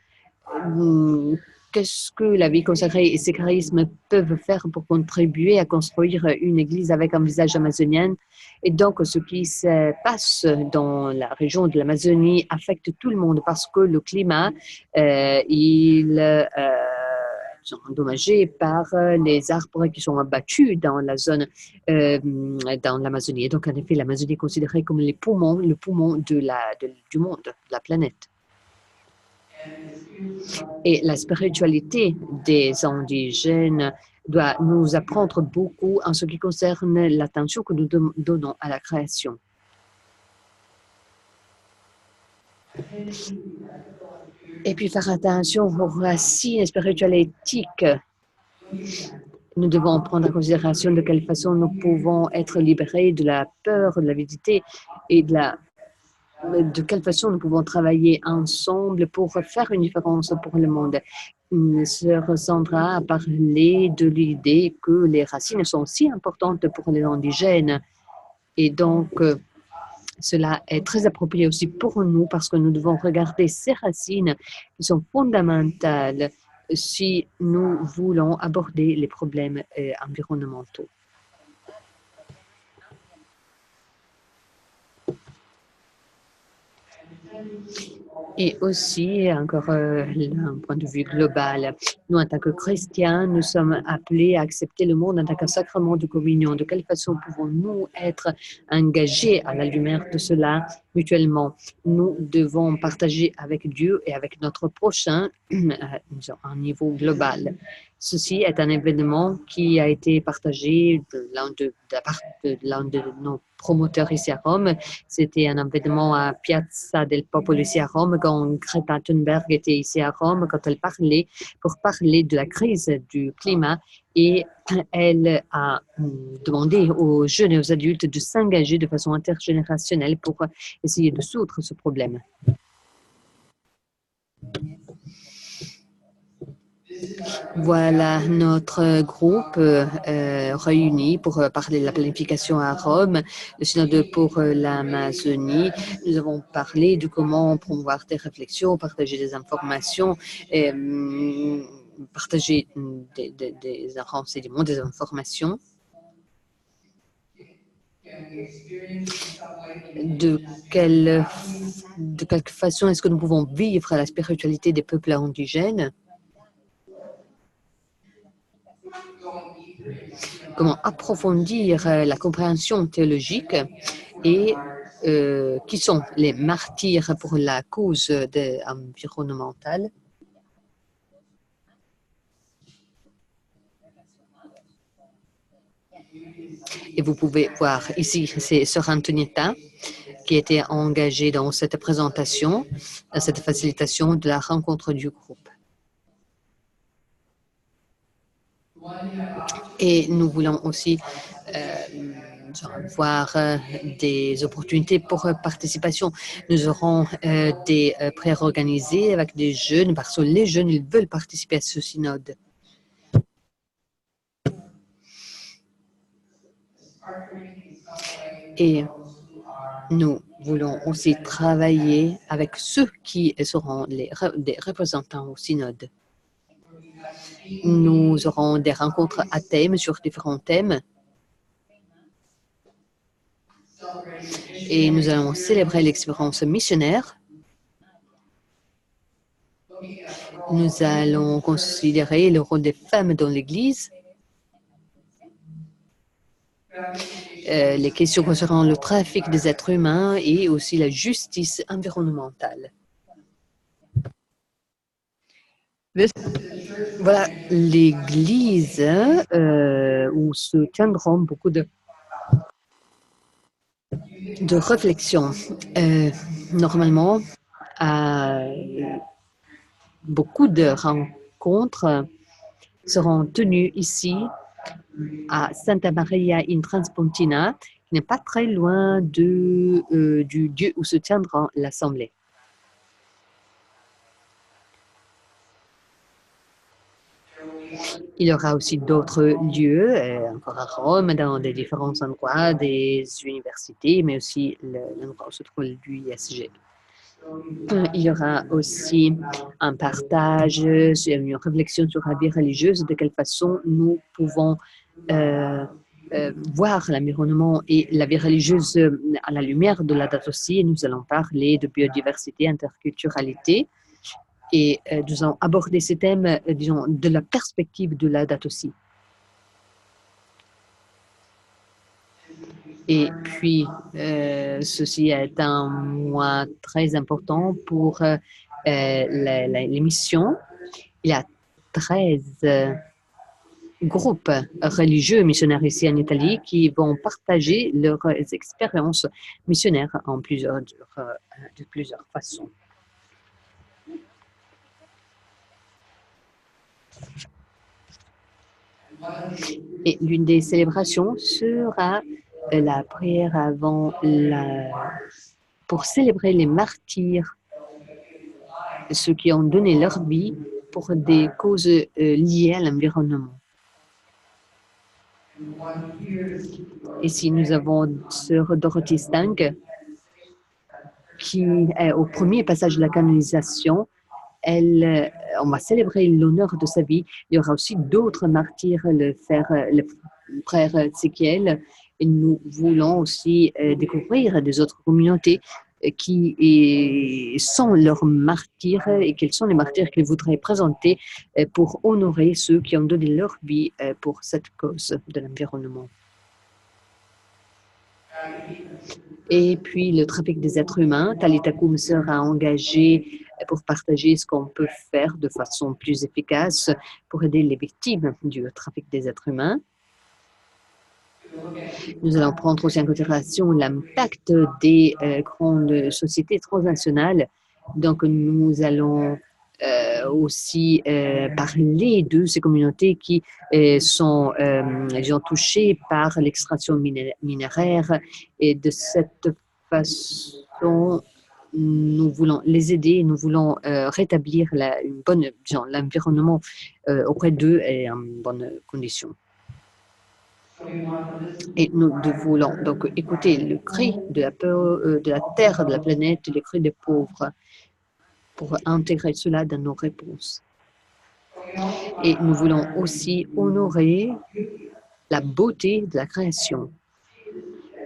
qu'est-ce que la vie consacrée et ses charismes peuvent faire pour contribuer à construire une église avec un visage amazonien. Et donc, ce qui se passe dans la région de l'Amazonie affecte tout le monde parce que le climat, sont endommagés par les arbres qui sont abattus dans la zone, dans l'Amazonie. Et donc, en effet, l'Amazonie est considérée comme le poumon du monde, de la planète. Et la spiritualité des indigènes doit nous apprendre beaucoup en ce qui concerne l'attention que nous donnons à la création. Et puis faire attention aux racines spirituelles et éthiques. Nous devons prendre en considération de quelle façon nous pouvons être libérés de la peur, de l'avidité et de quelle façon nous pouvons travailler ensemble pour faire une différence pour le monde. Sœur Sandra a parlé de l'idée que les racines sont si importantes pour les indigènes. Et donc, cela est très approprié aussi pour nous parce que nous devons regarder ces racines qui sont fondamentales si nous voulons aborder les problèmes environnementaux. Et aussi, encore d'un point de vue global, nous, en tant que chrétiens, nous sommes appelés à accepter le monde en tant qu'un sacrement de communion. De quelle façon pouvons-nous être engagés à la lumière de cela mutuellement? Nous devons partager avec Dieu et avec notre prochain à un niveau global. Ceci est un événement qui a été partagé de l'un de nos promoteurs ici à Rome. C'était un événement à Piazza del Popolo ici à Rome, quand Greta Thunberg était ici à Rome, quand elle parlait pour parler de la crise du climat. Et elle a demandé aux jeunes et aux adultes de s'engager de façon intergénérationnelle pour essayer de résoudre ce problème. Voilà notre groupe réuni pour parler de la planification à Rome, le synode pour l'Amazonie. Nous avons parlé de comment promouvoir des réflexions, partager des informations, partager des renseignements, des informations. De quelle façon est-ce que nous pouvons vivre la spiritualité des peuples indigènes? Comment approfondir la compréhension théologique et qui sont les martyrs pour la cause environnementale. Et vous pouvez voir ici, c'est Sœur Antonietta qui était engagée dans cette présentation, dans cette facilitation de la rencontre du groupe. Et nous voulons aussi voir des opportunités pour participation. Nous aurons des prières organisées avec des jeunes, parce que les jeunes, ils veulent participer à ce synode. Et nous voulons aussi travailler avec ceux qui seront des représentants au synode. Nous aurons des rencontres à thème sur différents thèmes. Et nous allons célébrer l'expérience missionnaire. Nous allons considérer le rôle des femmes dans l'Église. Les questions concernant le trafic des êtres humains et aussi la justice environnementale. Voilà l'Église où se tiendront beaucoup de réflexions. Normalement, beaucoup de rencontres seront tenues ici à Santa Maria in Transpontina, qui n'est pas très loin du lieu où se tiendra l'Assemblée. Il y aura aussi d'autres lieux, encore à Rome, dans des différents endroits, des universités, mais aussi l'endroit où se trouve l'UISG. Il y aura aussi un partage, une réflexion sur la vie religieuse, de quelle façon nous pouvons voir l'environnement et la vie religieuse à la lumière de la date aussi. Nous allons parler de biodiversité, interculturalité et nous allons aborder ces thèmes, disons, de la perspective de la date aussi. Et puis, ceci est un mois très important pour les missions. Il y a 13 groupes religieux missionnaires ici en Italie qui vont partager leurs expériences missionnaires de plusieurs façons. Et l'une des célébrations sera la prière pour célébrer les martyrs, ceux qui ont donné leur vie pour des causes liées à l'environnement. Ici, nous avons Sœur Dorothy Stang, qui est au premier passage de la canonisation. On va célébrer l'honneur de sa vie. Il y aura aussi d'autres martyrs, le frère Tsekiel. Et nous voulons aussi découvrir des autres communautés qui sont leurs martyrs et quels sont les martyrs qu'ils voudraient présenter pour honorer ceux qui ont donné leur vie pour cette cause de l'environnement. Et puis, le trafic des êtres humains, Talitha Kum sera engagé pour partager ce qu'on peut faire de façon plus efficace pour aider les victimes du trafic des êtres humains. Nous allons prendre aussi en considération l'impact des grandes sociétés transnationales. Donc, nous allons aussi parler de ces communautés qui sont touchées par l'extraction minéraire. Et de cette façon, nous voulons les aider, nous voulons rétablir l'environnement auprès d'eux et en bonnes conditions. Et nous voulons donc écouter le cri de la terre, de la planète, le cri des pauvres, pour intégrer cela dans nos réponses. Et nous voulons aussi honorer la beauté de la création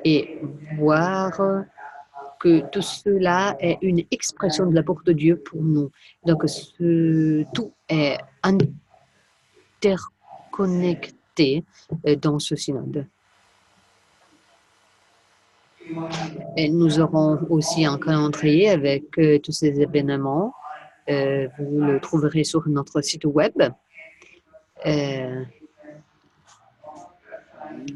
et voir que tout cela est une expression de l'amour de Dieu pour nous. Donc, tout est interconnecté dans ce synode. Et nous aurons aussi un calendrier avec tous ces événements. Vous le trouverez sur notre site web,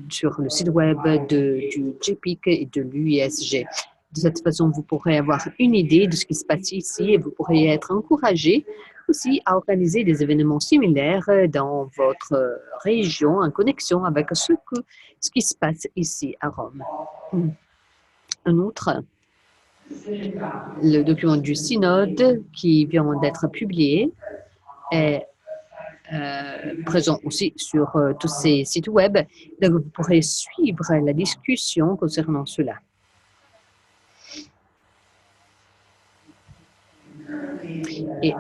sur le site web du JPIC et de l'UISG. De cette façon, vous pourrez avoir une idée de ce qui se passe ici et vous pourrez être encouragé aussi à organiser des événements similaires dans votre région en connexion avec ce qui se passe ici à Rome. En outre, le document du synode qui vient d'être publié est présent aussi sur tous ces sites web. Donc, vous pourrez suivre la discussion concernant cela. Et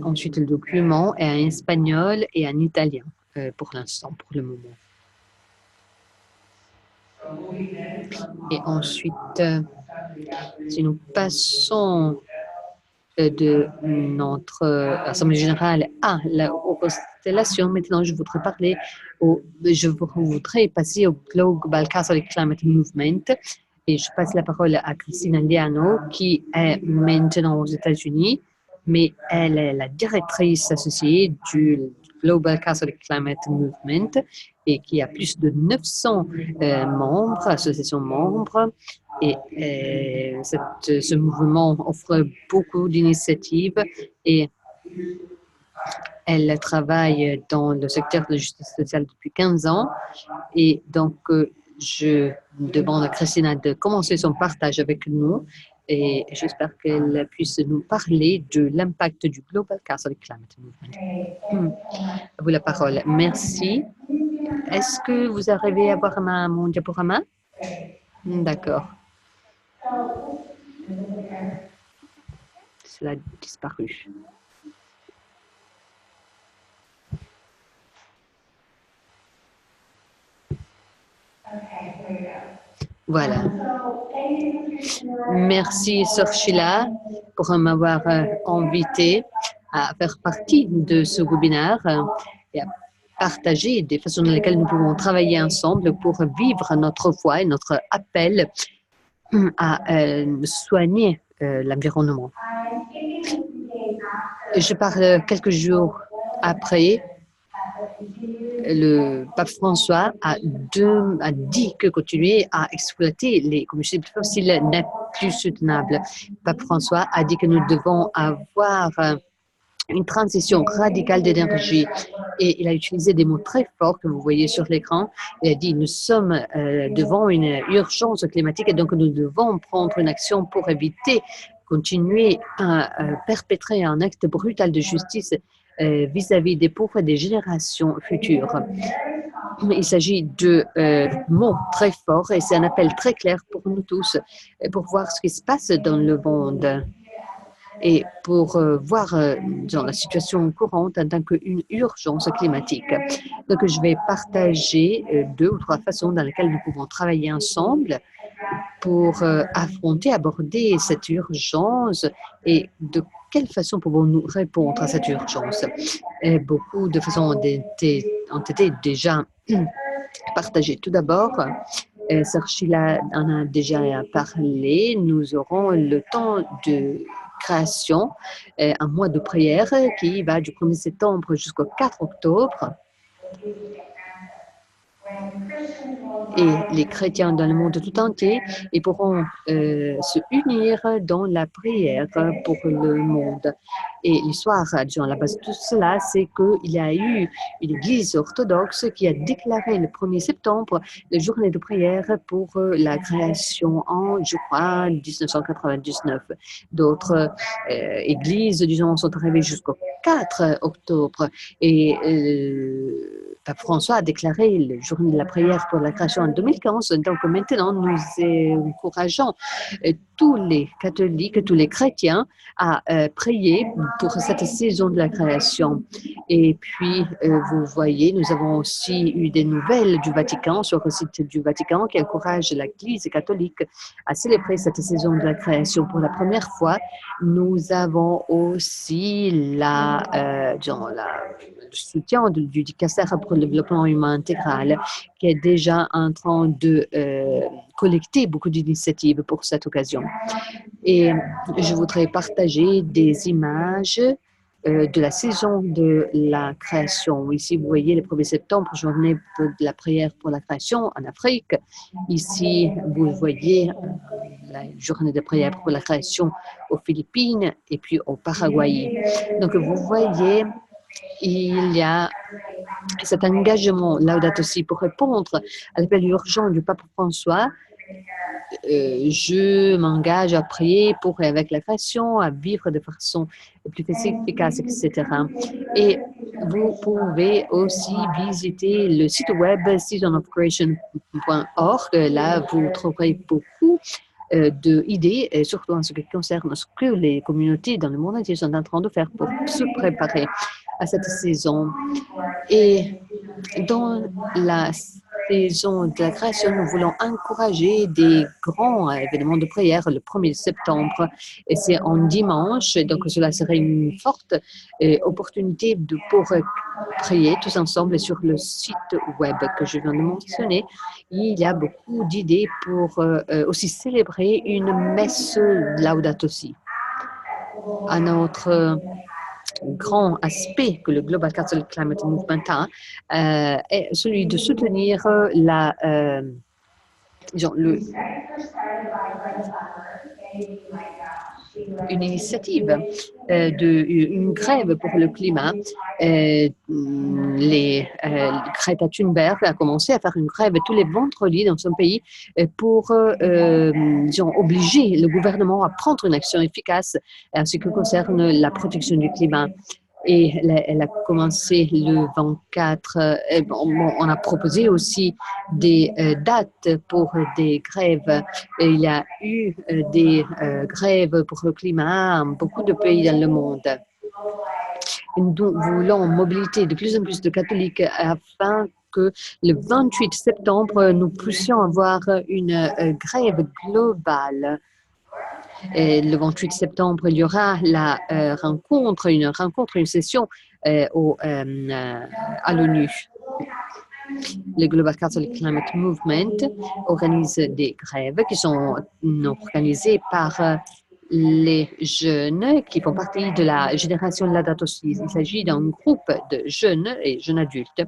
ensuite, le document est en espagnol et en italien pour l'instant, pour le moment. Et ensuite, si nous passons de notre Assemblée générale aux constellations, maintenant je voudrais passer au Global Catholic Climate Movement. Et je passe la parole à Cristina Liano, qui est maintenant aux États-Unis, mais elle est la directrice associée du Global Catholic Climate Movement et qui a plus de 900 membres, associations membres. Et ce mouvement offre beaucoup d'initiatives et elle travaille dans le secteur de la justice sociale depuis 15 ans. Et donc, je demande à Christina de commencer son partage avec nous et j'espère qu'elle puisse nous parler de l'impact du Global Catholic Climate Movement. À vous la parole. Merci. Est-ce que vous arrivez à voir mon diaporama? D'accord. Cela a disparu. Voilà. Merci, Sœur Sheila, pour m'avoir invité à faire partie de ce webinaire et à partager des façons dans lesquelles nous pouvons travailler ensemble pour vivre notre foi et notre appel à soigner l'environnement. Je parle quelques jours après. Le pape François a dit que continuer à exploiter les combustibles fossiles n'est plus soutenable. Le pape François a dit que nous devons avoir une transition radicale d'énergie et il a utilisé des mots très forts que vous voyez sur l'écran. Il a dit nous sommes devant une urgence climatique et donc nous devons prendre une action pour éviter continuer à perpétrer un acte brutal de justice vis-à-vis des pauvres et des générations futures. Il s'agit de mots très forts et c'est un appel très clair pour nous tous, pour voir ce qui se passe dans le monde et pour voir dans la situation courante en tant qu'une urgence climatique. Donc, je vais partager 2 ou 3 façons dans lesquelles nous pouvons travailler ensemble pour affronter, aborder cette urgence et de quelle façon pouvons-nous répondre à cette urgence. Et beaucoup de façons ont été déjà partagées. Tout d'abord, Sœur Sheila en a déjà parlé, nous aurons le temps de création, un mois de prière qui va du 1er septembre jusqu'au 4 octobre. Et les chrétiens dans le monde tout entier, ils pourront se unir dans la prière pour le monde. Et l'histoire, disons, la base de tout cela, c'est qu'il y a eu une église orthodoxe qui a déclaré le 1er septembre la journée de prière pour la création en, je crois, 1999. D'autres églises, disons, sont arrivées jusqu'au 4 octobre. Et Pape François a déclaré la journée de la prière pour la création en 2015. Donc maintenant, nous encourageons tous les catholiques, tous les chrétiens à prier pour cette saison de la création. Et puis, vous voyez, nous avons aussi eu des nouvelles du Vatican, sur le site du Vatican, qui encourage l'Église catholique à célébrer cette saison de la création. Pour la première fois, nous avons aussi le soutien du dicastère pour le développement humain intégral, qui est déjà en train de collecter beaucoup d'initiatives pour cette occasion. Et je voudrais partager des images de la saison de la création. Ici, vous voyez le 1er septembre, journée de la prière pour la création en Afrique. Ici, vous voyez la journée de prière pour la création aux Philippines et puis au Paraguay. Donc, vous voyez, il y a cet engagement Laudato Si pour répondre à l'appel urgent du pape François. Je m'engage à prier pour et avec la création, à vivre de façon plus efficace, etc. Et vous pouvez aussi visiter le site web seasonofcreation.org. Là, vous trouverez beaucoup d'idées, surtout en ce qui concerne ce que les communautés dans le monde entier sont en train de faire pour se préparer à cette saison. Et dans la saison de la création, nous voulons encourager des grands événements de prière le 1er septembre. Et c'est en dimanche, donc cela serait une forte opportunité pour prier tous ensemble sur le site web que je viens de mentionner. Il y a beaucoup d'idées pour aussi célébrer une messe Laudato Si. Un autre grand aspect que le Global Catholic Climate Movement a est celui de soutenir une initiative une grève pour le climat. Greta Thunberg a commencé à faire une grève tous les vendredis dans son pays pour disons, obliger le gouvernement à prendre une action efficace en ce qui concerne la protection du climat. Et elle a commencé le 24. On a proposé aussi des dates pour des grèves. Et il y a eu des grèves pour le climat dans beaucoup de pays dans le monde. Nous voulons mobilité de plus en plus de catholiques afin que le 28 septembre, nous puissions avoir une grève globale. Et le 28 septembre, il y aura la une session à l'ONU. Le Global Catholic Climate Movement organise des grèves qui sont organisées par les jeunes qui font partie de la génération Laudato Si. Il s'agit d'un groupe de jeunes et jeunes adultes.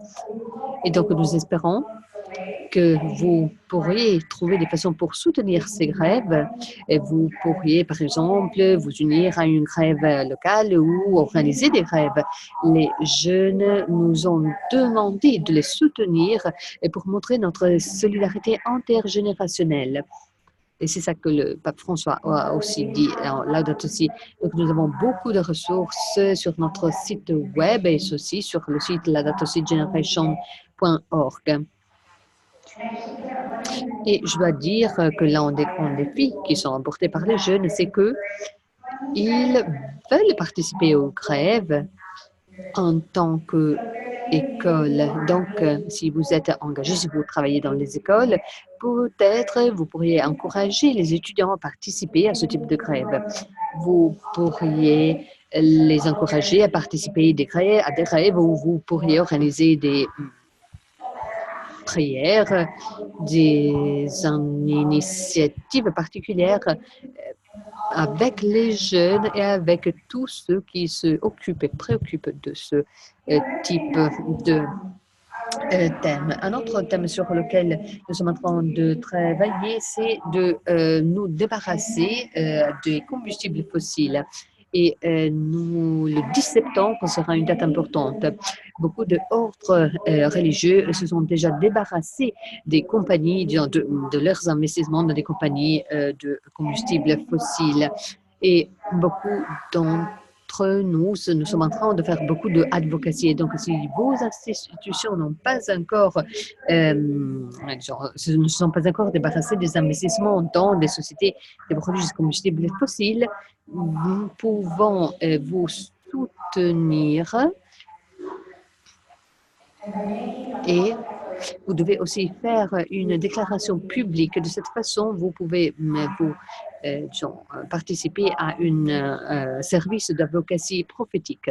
Et donc, nous espérons que vous pourriez trouver des façons pour soutenir ces grèves. Et vous pourriez, par exemple, vous unir à une grève locale ou organiser des grèves. Les jeunes nous ont demandé de les soutenir et pour montrer notre solidarité intergénérationnelle. Et c'est ça que le pape François a aussi dit en Laudato Si. Donc, nous avons beaucoup de ressources sur notre site web et aussi sur le site laudatosigeneration.org. Et je dois dire que l'un des grands défis qui sont apportés par les jeunes, c'est qu'ils veulent participer aux grèves en tant qu'école. Donc, si vous êtes engagé, si vous travaillez dans les écoles, peut-être vous pourriez encourager les étudiants à participer à ce type de grève. Vous pourriez les encourager à participer à des grèves où vous pourriez organiser des prières, des initiatives particulières avec les jeunes et avec tous ceux qui se occupent et préoccupent de ce type de thème. Un autre thème sur lequel nous sommes en train de travailler, c'est de nous débarrasser des combustibles fossiles. Et le 10 septembre sera une date importante. Beaucoup d'ordres religieux se sont déjà débarrassés des compagnies, de leurs investissements dans des compagnies de combustibles fossiles. Et beaucoup d'entre nous sommes en train de faire beaucoup d'advocacy. Donc, si vos institutions n'ont pas encore, ne se sont pas encore débarrassées des investissements dans des sociétés de produits de combustibles fossiles, nous pouvons vous soutenir et vous devez aussi faire une déclaration publique. De cette façon, vous pouvez participer à un service d'advocacy prophétique.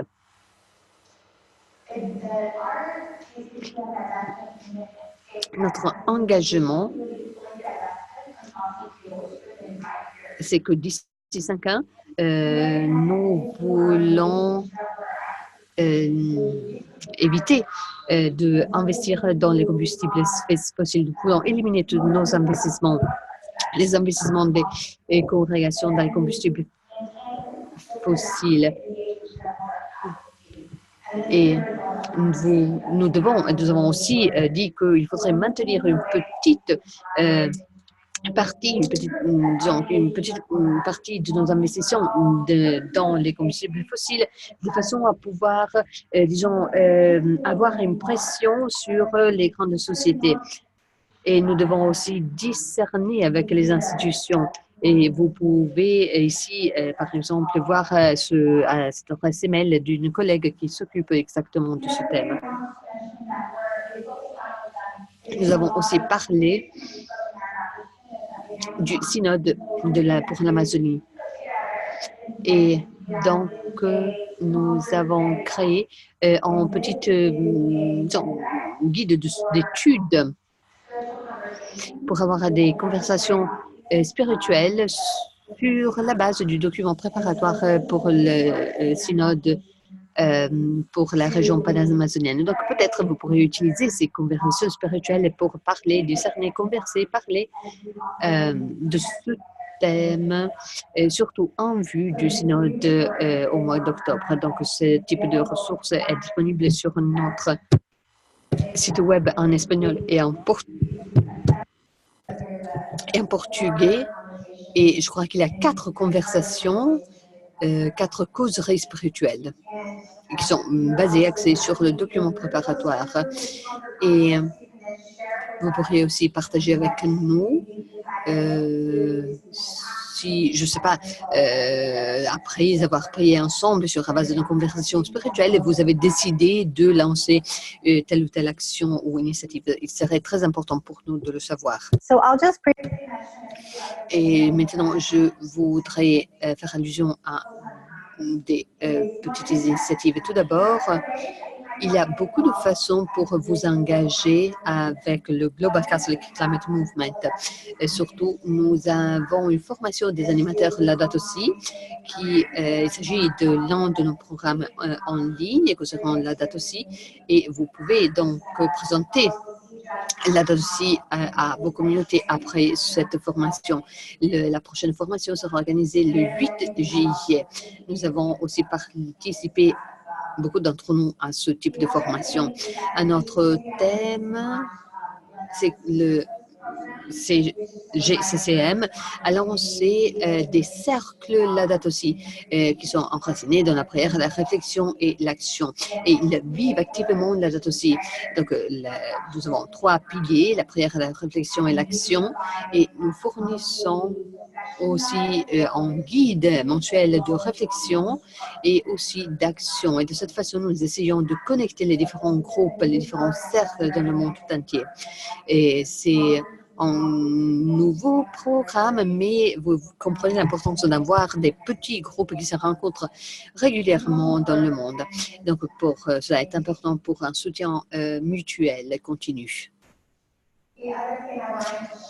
Notre engagement, c'est que d'ici 5 ans, nous voulons éviter d'investir dans les combustibles fossiles. Nous voulons éliminer tous nos investissements, les investissements des congrégations dans les combustibles fossiles. Et nous avons aussi dit qu'il faudrait maintenir une petite partie de nos investissements dans les combustibles fossiles, de façon à pouvoir, avoir une pression sur les grandes sociétés. Et nous devons aussi discerner avec les institutions. Et vous pouvez ici, par exemple, voir cette adresse email d'une collègue qui s'occupe exactement de ce thème. Nous avons aussi parlé du synode pour l'Amazonie. Et donc, nous avons créé un petit guide d'études pour avoir des conversations spirituelles sur la base du document préparatoire pour le synode pour la région panamazonienne. Donc, peut-être vous pourrez utiliser ces conversations spirituelles pour parler, discerner, converser, parler de ce thème, surtout en vue du synode au mois d'octobre. Donc, ce type de ressources est disponible sur notre site web en espagnol et en portugais. Et je crois qu'il y a 4 conversations, 4 causeries spirituelles qui sont basées, axées sur le document préparatoire. Et vous pourriez aussi partager avec nous si, je ne sais pas, après avoir prié ensemble sur la base de nos conversations spirituelles, vous avez décidé de lancer telle ou telle action ou initiative. Il serait très important pour nous de le savoir. So I'll just Et maintenant, je voudrais faire allusion à des petites initiatives. Tout d'abord, il y a beaucoup de façons pour vous engager avec le Global Catholic Climate Movement. Et surtout, nous avons une formation des animateurs là-dedans aussi. Il s'agit de l'un de nos programmes en ligne concernant la date aussi. Et vous pouvez donc présenter la date aussi à vos communautés après cette formation. La prochaine formation sera organisée le 8 juillet. Nous avons aussi participé, beaucoup d'entre nous, à ce type de formation. Un autre thème, c'est le GCCM a lancé des cercles la date aussi, qui sont enracinés dans la prière, la réflexion et l'action. Et ils vivent activement la date aussi. Donc, nous avons 3 piliers, la prière, la réflexion et l'action. Et nous fournissons aussi un guide mensuel de réflexion et aussi d'action. Et de cette façon, nous essayons de connecter les différents groupes, les différents cercles dans le monde tout entier. Et c'est un nouveau programme, mais vous comprenez l'importance d'avoir des petits groupes qui se rencontrent régulièrement dans le monde. Donc, cela est important pour un soutien mutuel continu.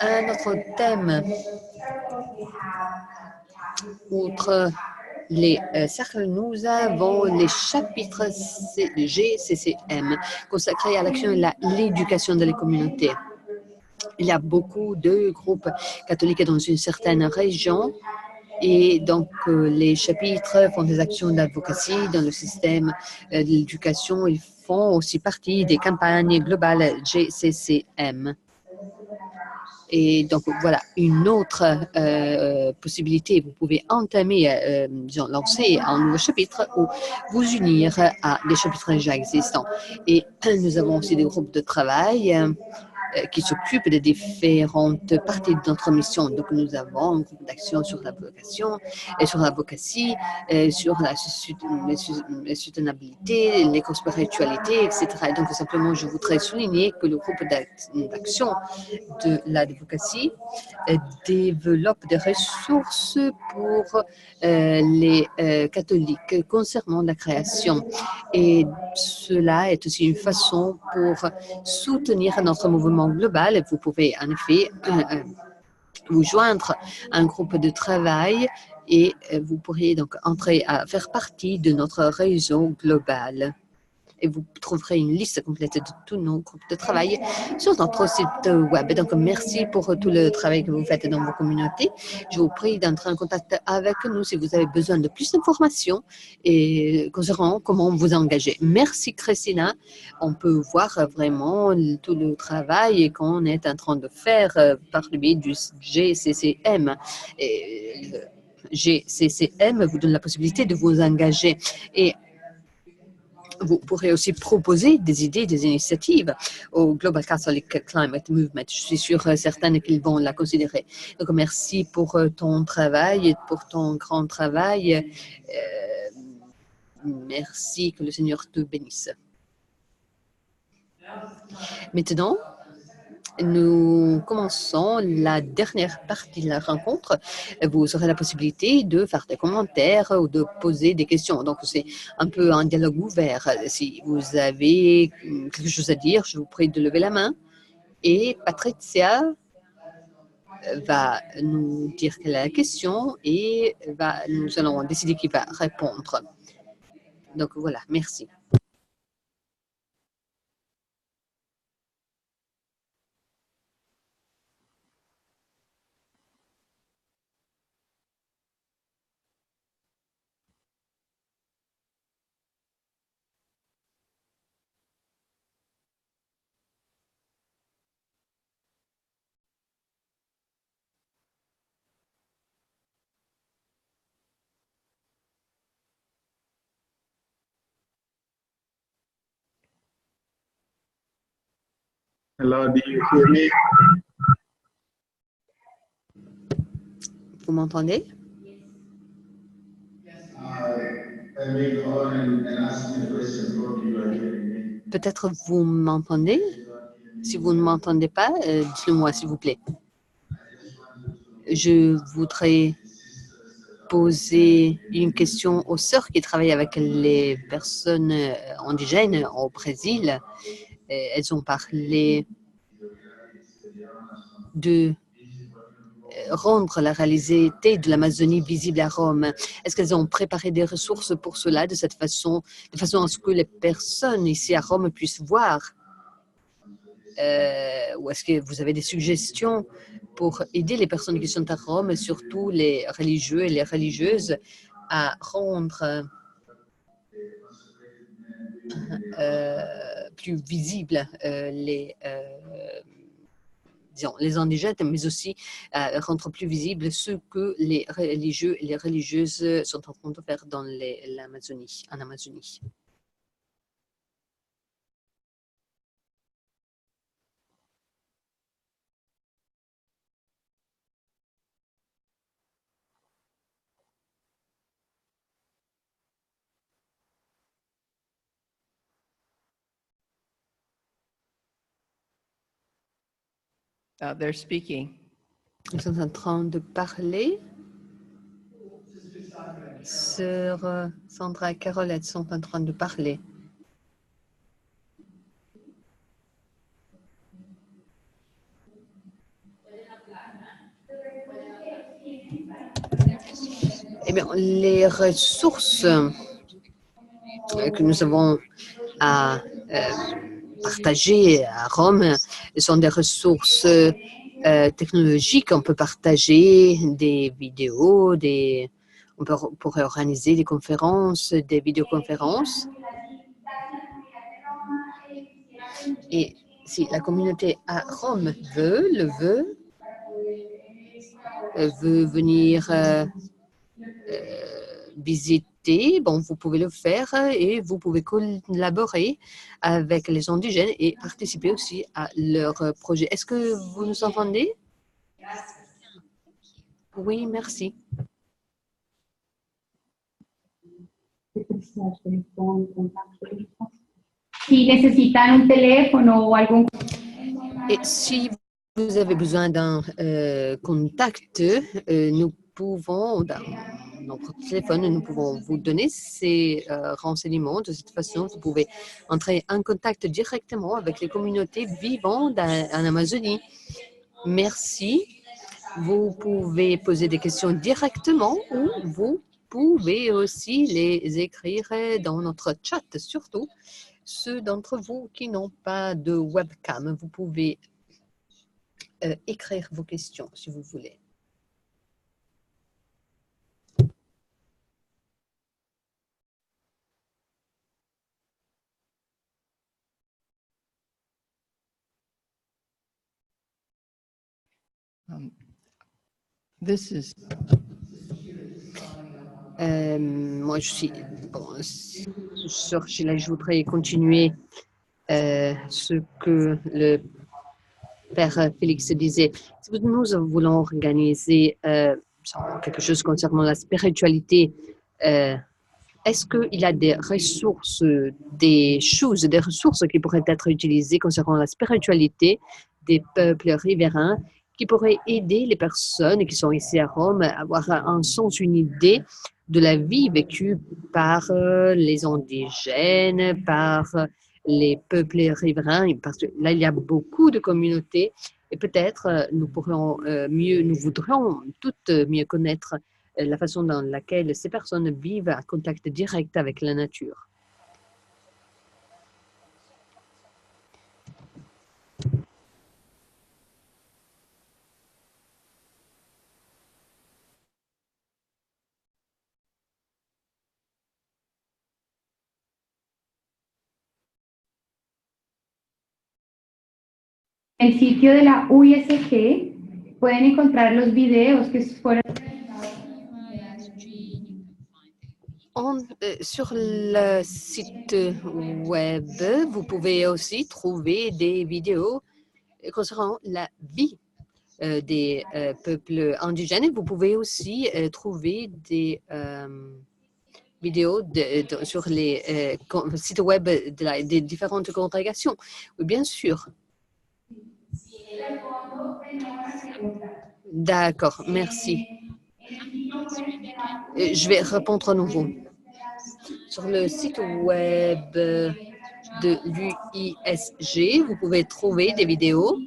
Un autre thème, outre les cercles, nous avons les chapitres GCCM consacrés à l'action et à l'éducation de les communautés. Il y a beaucoup de groupes catholiques dans une certaine région et donc les chapitres font des actions d'advocacy dans le système de l'éducation. Ils font aussi partie des campagnes globales GCCM. Et donc, voilà une autre possibilité. Vous pouvez entamer, lancer un nouveau chapitre ou vous unir à des chapitres déjà existants. Et nous avons aussi des groupes de travail qui s'occupent des différentes parties de notre mission. Donc, nous avons un groupe d'action sur l'advocation et sur l'advocacy, sur la soutenabilité, l'éco-spiritualité, etc. Et donc, simplement, je voudrais souligner que le groupe d'action de l'advocacy développe des ressources pour les catholiques concernant la création. Et cela est aussi une façon pour soutenir notre mouvement global. Vous pouvez en effet vous joindre à un groupe de travail et vous pourriez donc entrer à faire partie de notre réseau global. Et vous trouverez une liste complète de tous nos groupes de travail sur notre site web. Donc, merci pour tout le travail que vous faites dans vos communautés. Je vous prie d'entrer en contact avec nous si vous avez besoin de plus d'informations et concernant comment vous engager. Merci, Christina. On peut voir vraiment tout le travail qu'on est en train de faire par le biais du GCCM. Et le GCCM vous donne la possibilité de vous engager. Et vous pourrez aussi proposer des idées, des initiatives au Global Catholic Climate Movement. Je suis sûre certaine qu'ils vont la considérer. Donc, merci pour ton travail et pour ton grand travail. Merci, que le Seigneur te bénisse. Maintenant, nous commençons la dernière partie de la rencontre. Vous aurez la possibilité de faire des commentaires ou de poser des questions. Donc, c'est un peu un dialogue ouvert. Si vous avez quelque chose à dire, je vous prie de lever la main. Et Patricia va nous dire quelle est la question et nous allons décider qui va répondre. Donc, voilà, merci. Hello, do you hear me? Vous m'entendez? Let me go on and ask you a question. Hope you are hearing me. Peut-être vous m'entendez? Si vous ne m'entendez pas, dites-le moi, s'il vous plaît. Je voudrais poser une question aux sœurs qui travaillent avec les personnes indigènes au Brésil. Elles ont parlé de rendre la réalité de l'Amazonie visible à Rome. Est-ce qu'elles ont préparé des ressources pour cela de façon à ce que les personnes ici à Rome puissent voir? Ou est-ce que vous avez des suggestions pour aider les personnes qui sont à Rome, surtout les religieux et les religieuses, à rendre plus visibles les indigènes, mais aussi rendre plus visible ce que les religieux et les religieuses sont en train de faire dans l'Amazonie, en Amazonie. They're speaking. Ils sont en train de parler. Sœur Sandra et Carolette sont en train de parler. Eh bien, les ressources que nous avons à partager à Rome sont des ressources technologiques. On peut partager des vidéos, on pourrait organiser des conférences, des vidéoconférences. Et si la communauté à Rome veut venir visiter, bon, vous pouvez le faire et vous pouvez collaborer avec les indigènes et participer aussi à leur projet. Est-ce que vous nous entendez? Oui, merci. Si necesitan un teléfono o algún. Et si vous avez besoin d'un contact, nous pouvons, dans notre téléphone, nous pouvons vous donner ces renseignements. De cette façon, vous pouvez entrer en contact directement avec les communautés vivantes en Amazonie. Merci. Vous pouvez poser des questions directement ou vous pouvez aussi les écrire dans notre chat, surtout ceux d'entre vous qui n'ont pas de webcam. Vous pouvez écrire vos questions si vous voulez. This is moi, je suis je voudrais continuer ce que le Père Félix disait. Si nous voulons organiser quelque chose concernant la spiritualité, est-ce qu'il y a des ressources, des ressources qui pourraient être utilisées concernant la spiritualité des peuples riverains qui pourraient aider les personnes qui sont ici à Rome à avoir un sens, une idée de la vie vécue par les indigènes, par les peuples riverains, parce que là, il y a beaucoup de communautés et peut-être nous voudrions toutes mieux connaître la façon dans laquelle ces personnes vivent à contact direct avec la nature. El sitio de la UISG pueden encontrar los videos que fueron. Sur le site web, vous pouvez aussi trouver des vidéos concernant la vie des peuples indigènes. Vous pouvez aussi trouver des vidéos sur les sites web des différentes congrégations. Oui, bien sûr. D'accord, merci. Je vais répondre à nouveau. Sur le site web de l'UISG, vous pouvez trouver des vidéos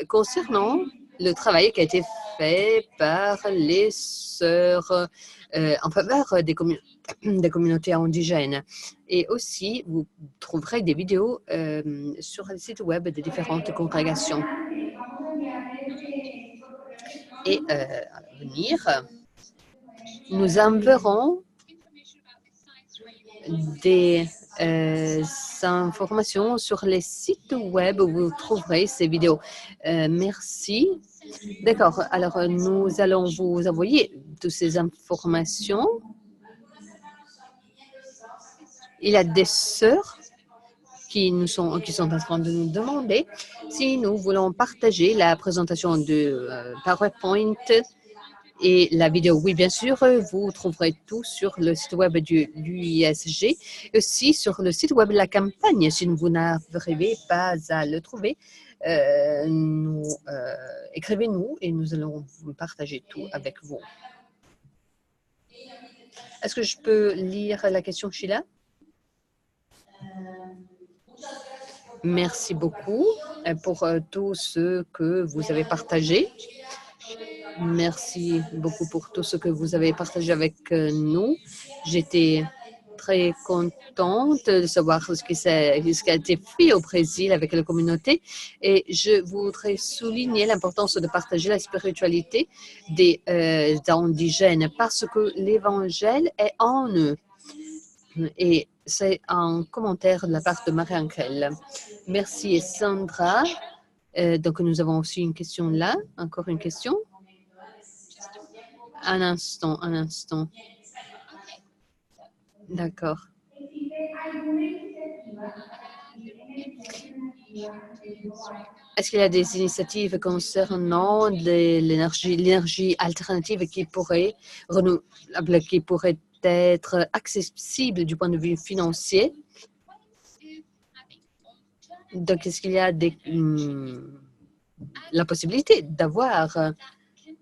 concernant le travail qui a été fait par les sœurs en faveur des communautés indigènes. Et aussi, vous trouverez des vidéos sur le site web des différentes congrégations. Et à l'avenir, nous enverrons des informations sur les sites web où vous trouverez ces vidéos. Merci. D'accord. Alors, nous allons vous envoyer toutes ces informations. Il y a des sœurs qui sont en train de nous demander si nous voulons partager la présentation de PowerPoint et la vidéo. Oui, bien sûr, vous trouverez tout sur le site web de l'UISG et aussi sur le site web de la campagne. Si vous n'arrivez pas à le trouver, écrivez-nous et nous allons partager tout avec vous. Est-ce que je peux lire la question, Sheila? Merci beaucoup pour tout ce que vous avez partagé. Merci beaucoup pour tout ce que vous avez partagé avec nous. J'étais très contente de savoir ce qui a été fait au Brésil avec la communauté et je voudrais souligner l'importance de partager la spiritualité des indigènes parce que l'évangile est en eux. Et c'est un commentaire de la part de Marie-Angèle. Merci Sandra. Donc nous avons aussi une question là, encore une question. Un instant. D'accord. Est-ce qu'il y a des initiatives concernant l'énergie alternative qui pourrait être accessible du point de vue financier? Donc, est-ce qu'il y a la possibilité d'avoir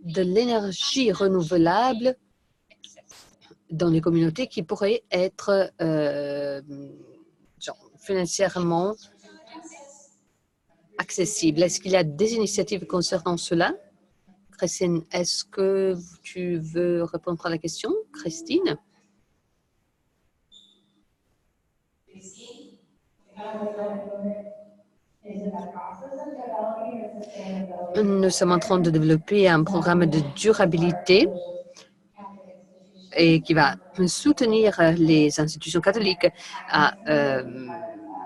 de l'énergie renouvelable dans les communautés qui pourraient être financièrement accessibles? Est-ce qu'il y a des initiatives concernant cela? Christine, est-ce que tu veux répondre à la question? Christine? Nous sommes en train de développer un programme de durabilité et qui va soutenir les institutions catholiques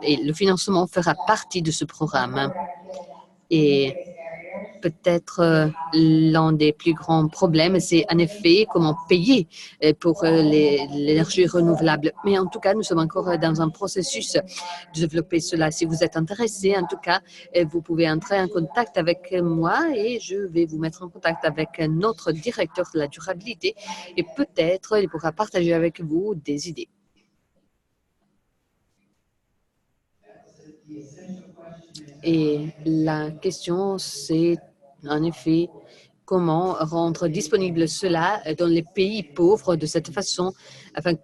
et le financement fera partie de ce programme. Et peut-être l'un des plus grands problèmes, c'est en effet comment payer pour l'énergie renouvelable. Mais en tout cas, nous sommes encore dans un processus de développer cela. Si vous êtes intéressé, en tout cas, vous pouvez entrer en contact avec moi et je vais vous mettre en contact avec notre directeur de la durabilité et peut-être il pourra partager avec vous des idées. Et la question, c'est en effet comment rendre disponible cela dans les pays pauvres de cette façon afin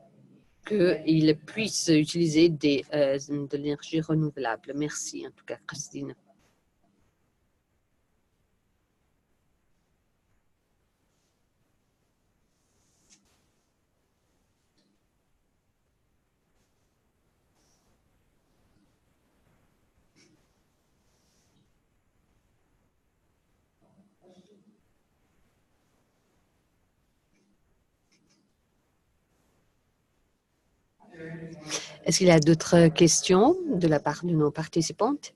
qu'ils puissent utiliser de l'énergie renouvelable. Merci en tout cas, Christine. Est-ce qu'il y a d'autres questions de la part de nos participantes?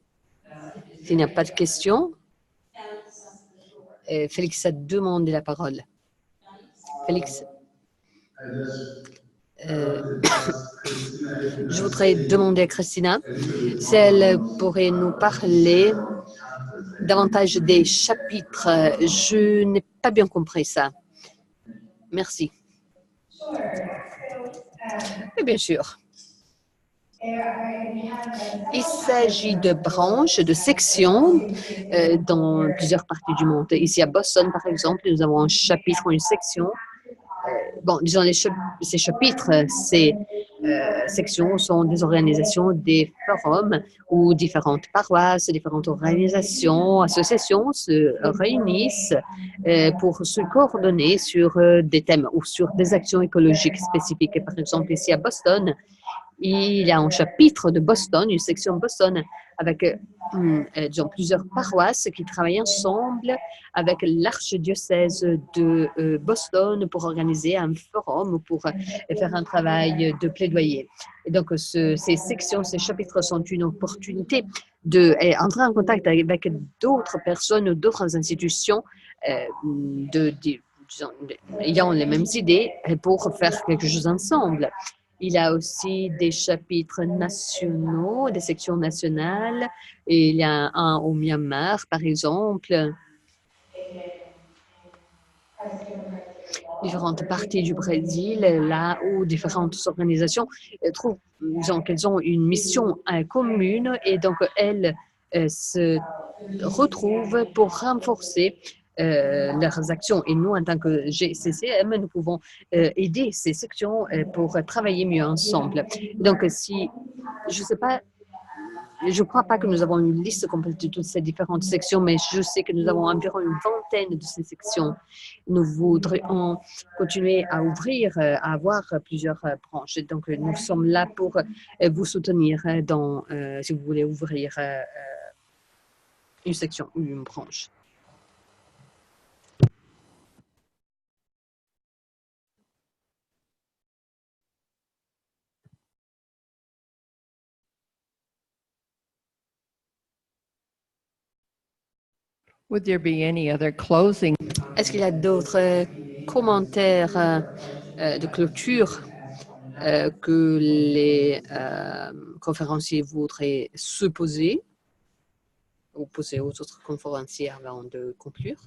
S'il n'y a pas de questions, Félix a demandé la parole. Félix, Je voudrais demander à Christina si elle pourrait nous parler davantage des chapitres. Je n'ai pas bien compris ça. Merci. Et bien sûr. Il s'agit de branches, de sections dans plusieurs parties du monde. Ici à Boston, par exemple, nous avons un chapitre ou une section. Bon, disons, ces chapitres, ces sections sont des organisations, des forums où différentes paroisses, différentes organisations, associations se réunissent pour se coordonner sur des thèmes ou sur des actions écologiques spécifiques. Par exemple, ici à Boston, il y a un chapitre de Boston, une section Boston, avec disons, plusieurs paroisses qui travaillent ensemble avec l'archidiocèse de Boston pour organiser un forum, pour faire un travail de plaidoyer. Et donc, ces sections, ces chapitres sont une opportunité d'entrer en contact avec d'autres personnes, d'autres institutions disons, ayant les mêmes idées pour faire quelque chose ensemble. Il y a aussi des chapitres nationaux, des sections nationales. Et il y a un au Myanmar, par exemple. Différentes parties du Brésil, là où différentes organisations trouvent qu'elles ont une mission commune et donc elles se retrouvent pour renforcer leurs actions. Et nous, en tant que GCCM, nous pouvons aider ces sections pour travailler mieux ensemble. Donc, si, je ne sais pas, je ne crois pas que nous avons une liste complète de toutes ces différentes sections, mais je sais que nous avons environ une vingtaine de ces sections. Nous voudrions continuer à ouvrir, à avoir plusieurs branches. Donc, nous sommes là pour vous soutenir si vous voulez ouvrir une section ou une branche. Would there be any other closing? Est-ce qu'il y a d'autres commentaires de clôture que les conférenciers voudraient se poser ou poser aux autres conférenciers avant de conclure?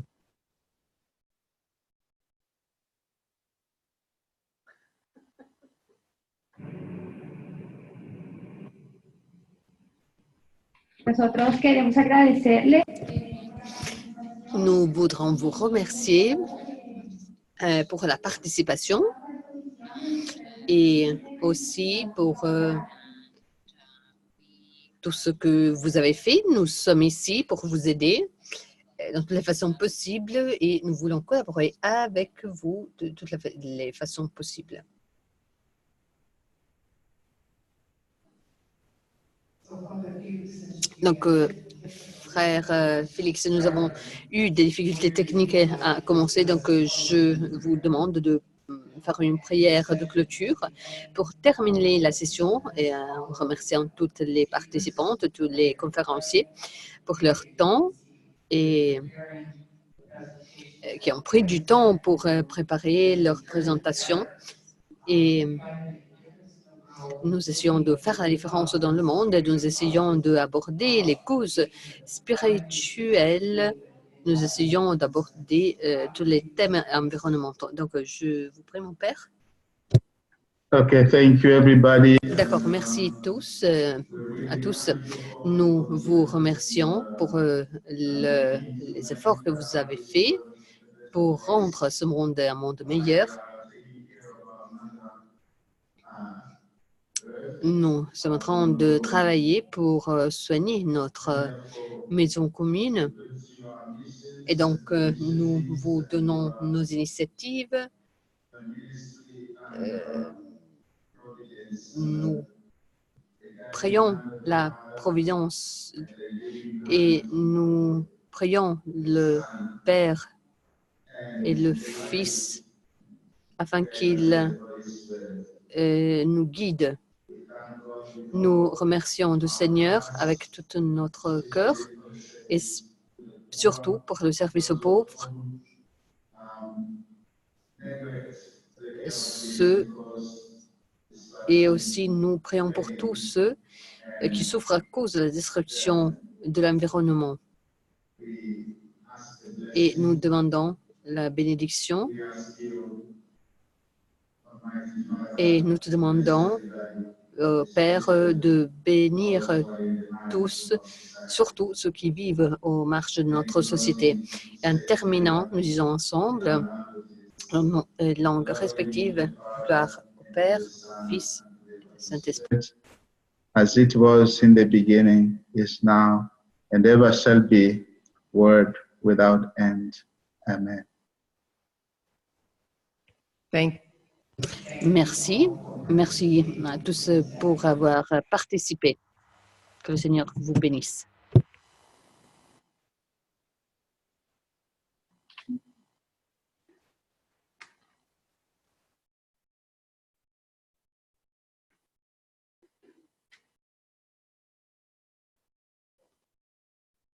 Nosotros queremos agradecerle. Nous voudrons vous remercier pour la participation et aussi pour tout ce que vous avez fait. Nous sommes ici pour vous aider dans toutes les façons possibles et nous voulons collaborer avec vous de toutes les façons possibles. Donc, frère Félix, nous avons eu des difficultés techniques à commencer, donc je vous demande de faire une prière de clôture pour terminer la session et en remerciant toutes les participantes, tous les conférenciers pour leur temps et qui ont pris du temps pour préparer leur présentation. Et nous essayons de faire la différence dans le monde, nous essayons d'aborder les causes spirituelles, nous essayons d'aborder tous les thèmes environnementaux. Donc, je vous prie, mon père. Okay, thank you everybody. D'accord, merci tous, à tous. Nous vous remercions pour les efforts que vous avez faits pour rendre ce monde un monde meilleur. Nous sommes en train de travailler pour soigner notre maison commune. Et donc, nous vous donnons nos initiatives. Nous prions la providence et nous prions le Père et le Fils afin qu'il nous guide. Nous remercions le Seigneur avec tout notre cœur et surtout pour le service aux pauvres, ceux Et aussi, nous prions pour tous ceux qui souffrent à cause de la destruction de l'environnement. Et nous demandons la bénédiction. Et nous te demandons, Père, de bénir tous, surtout ceux qui vivent aux marges de notre société. Et en terminant, nous disons ensemble, en nos langues respectives, gloire au Père, au Fils, au Saint-Esprit. As it was in the beginning, is now, and ever shall be, world without end. Amen. Merci. Merci à tous pour avoir participé. Que le Seigneur vous bénisse.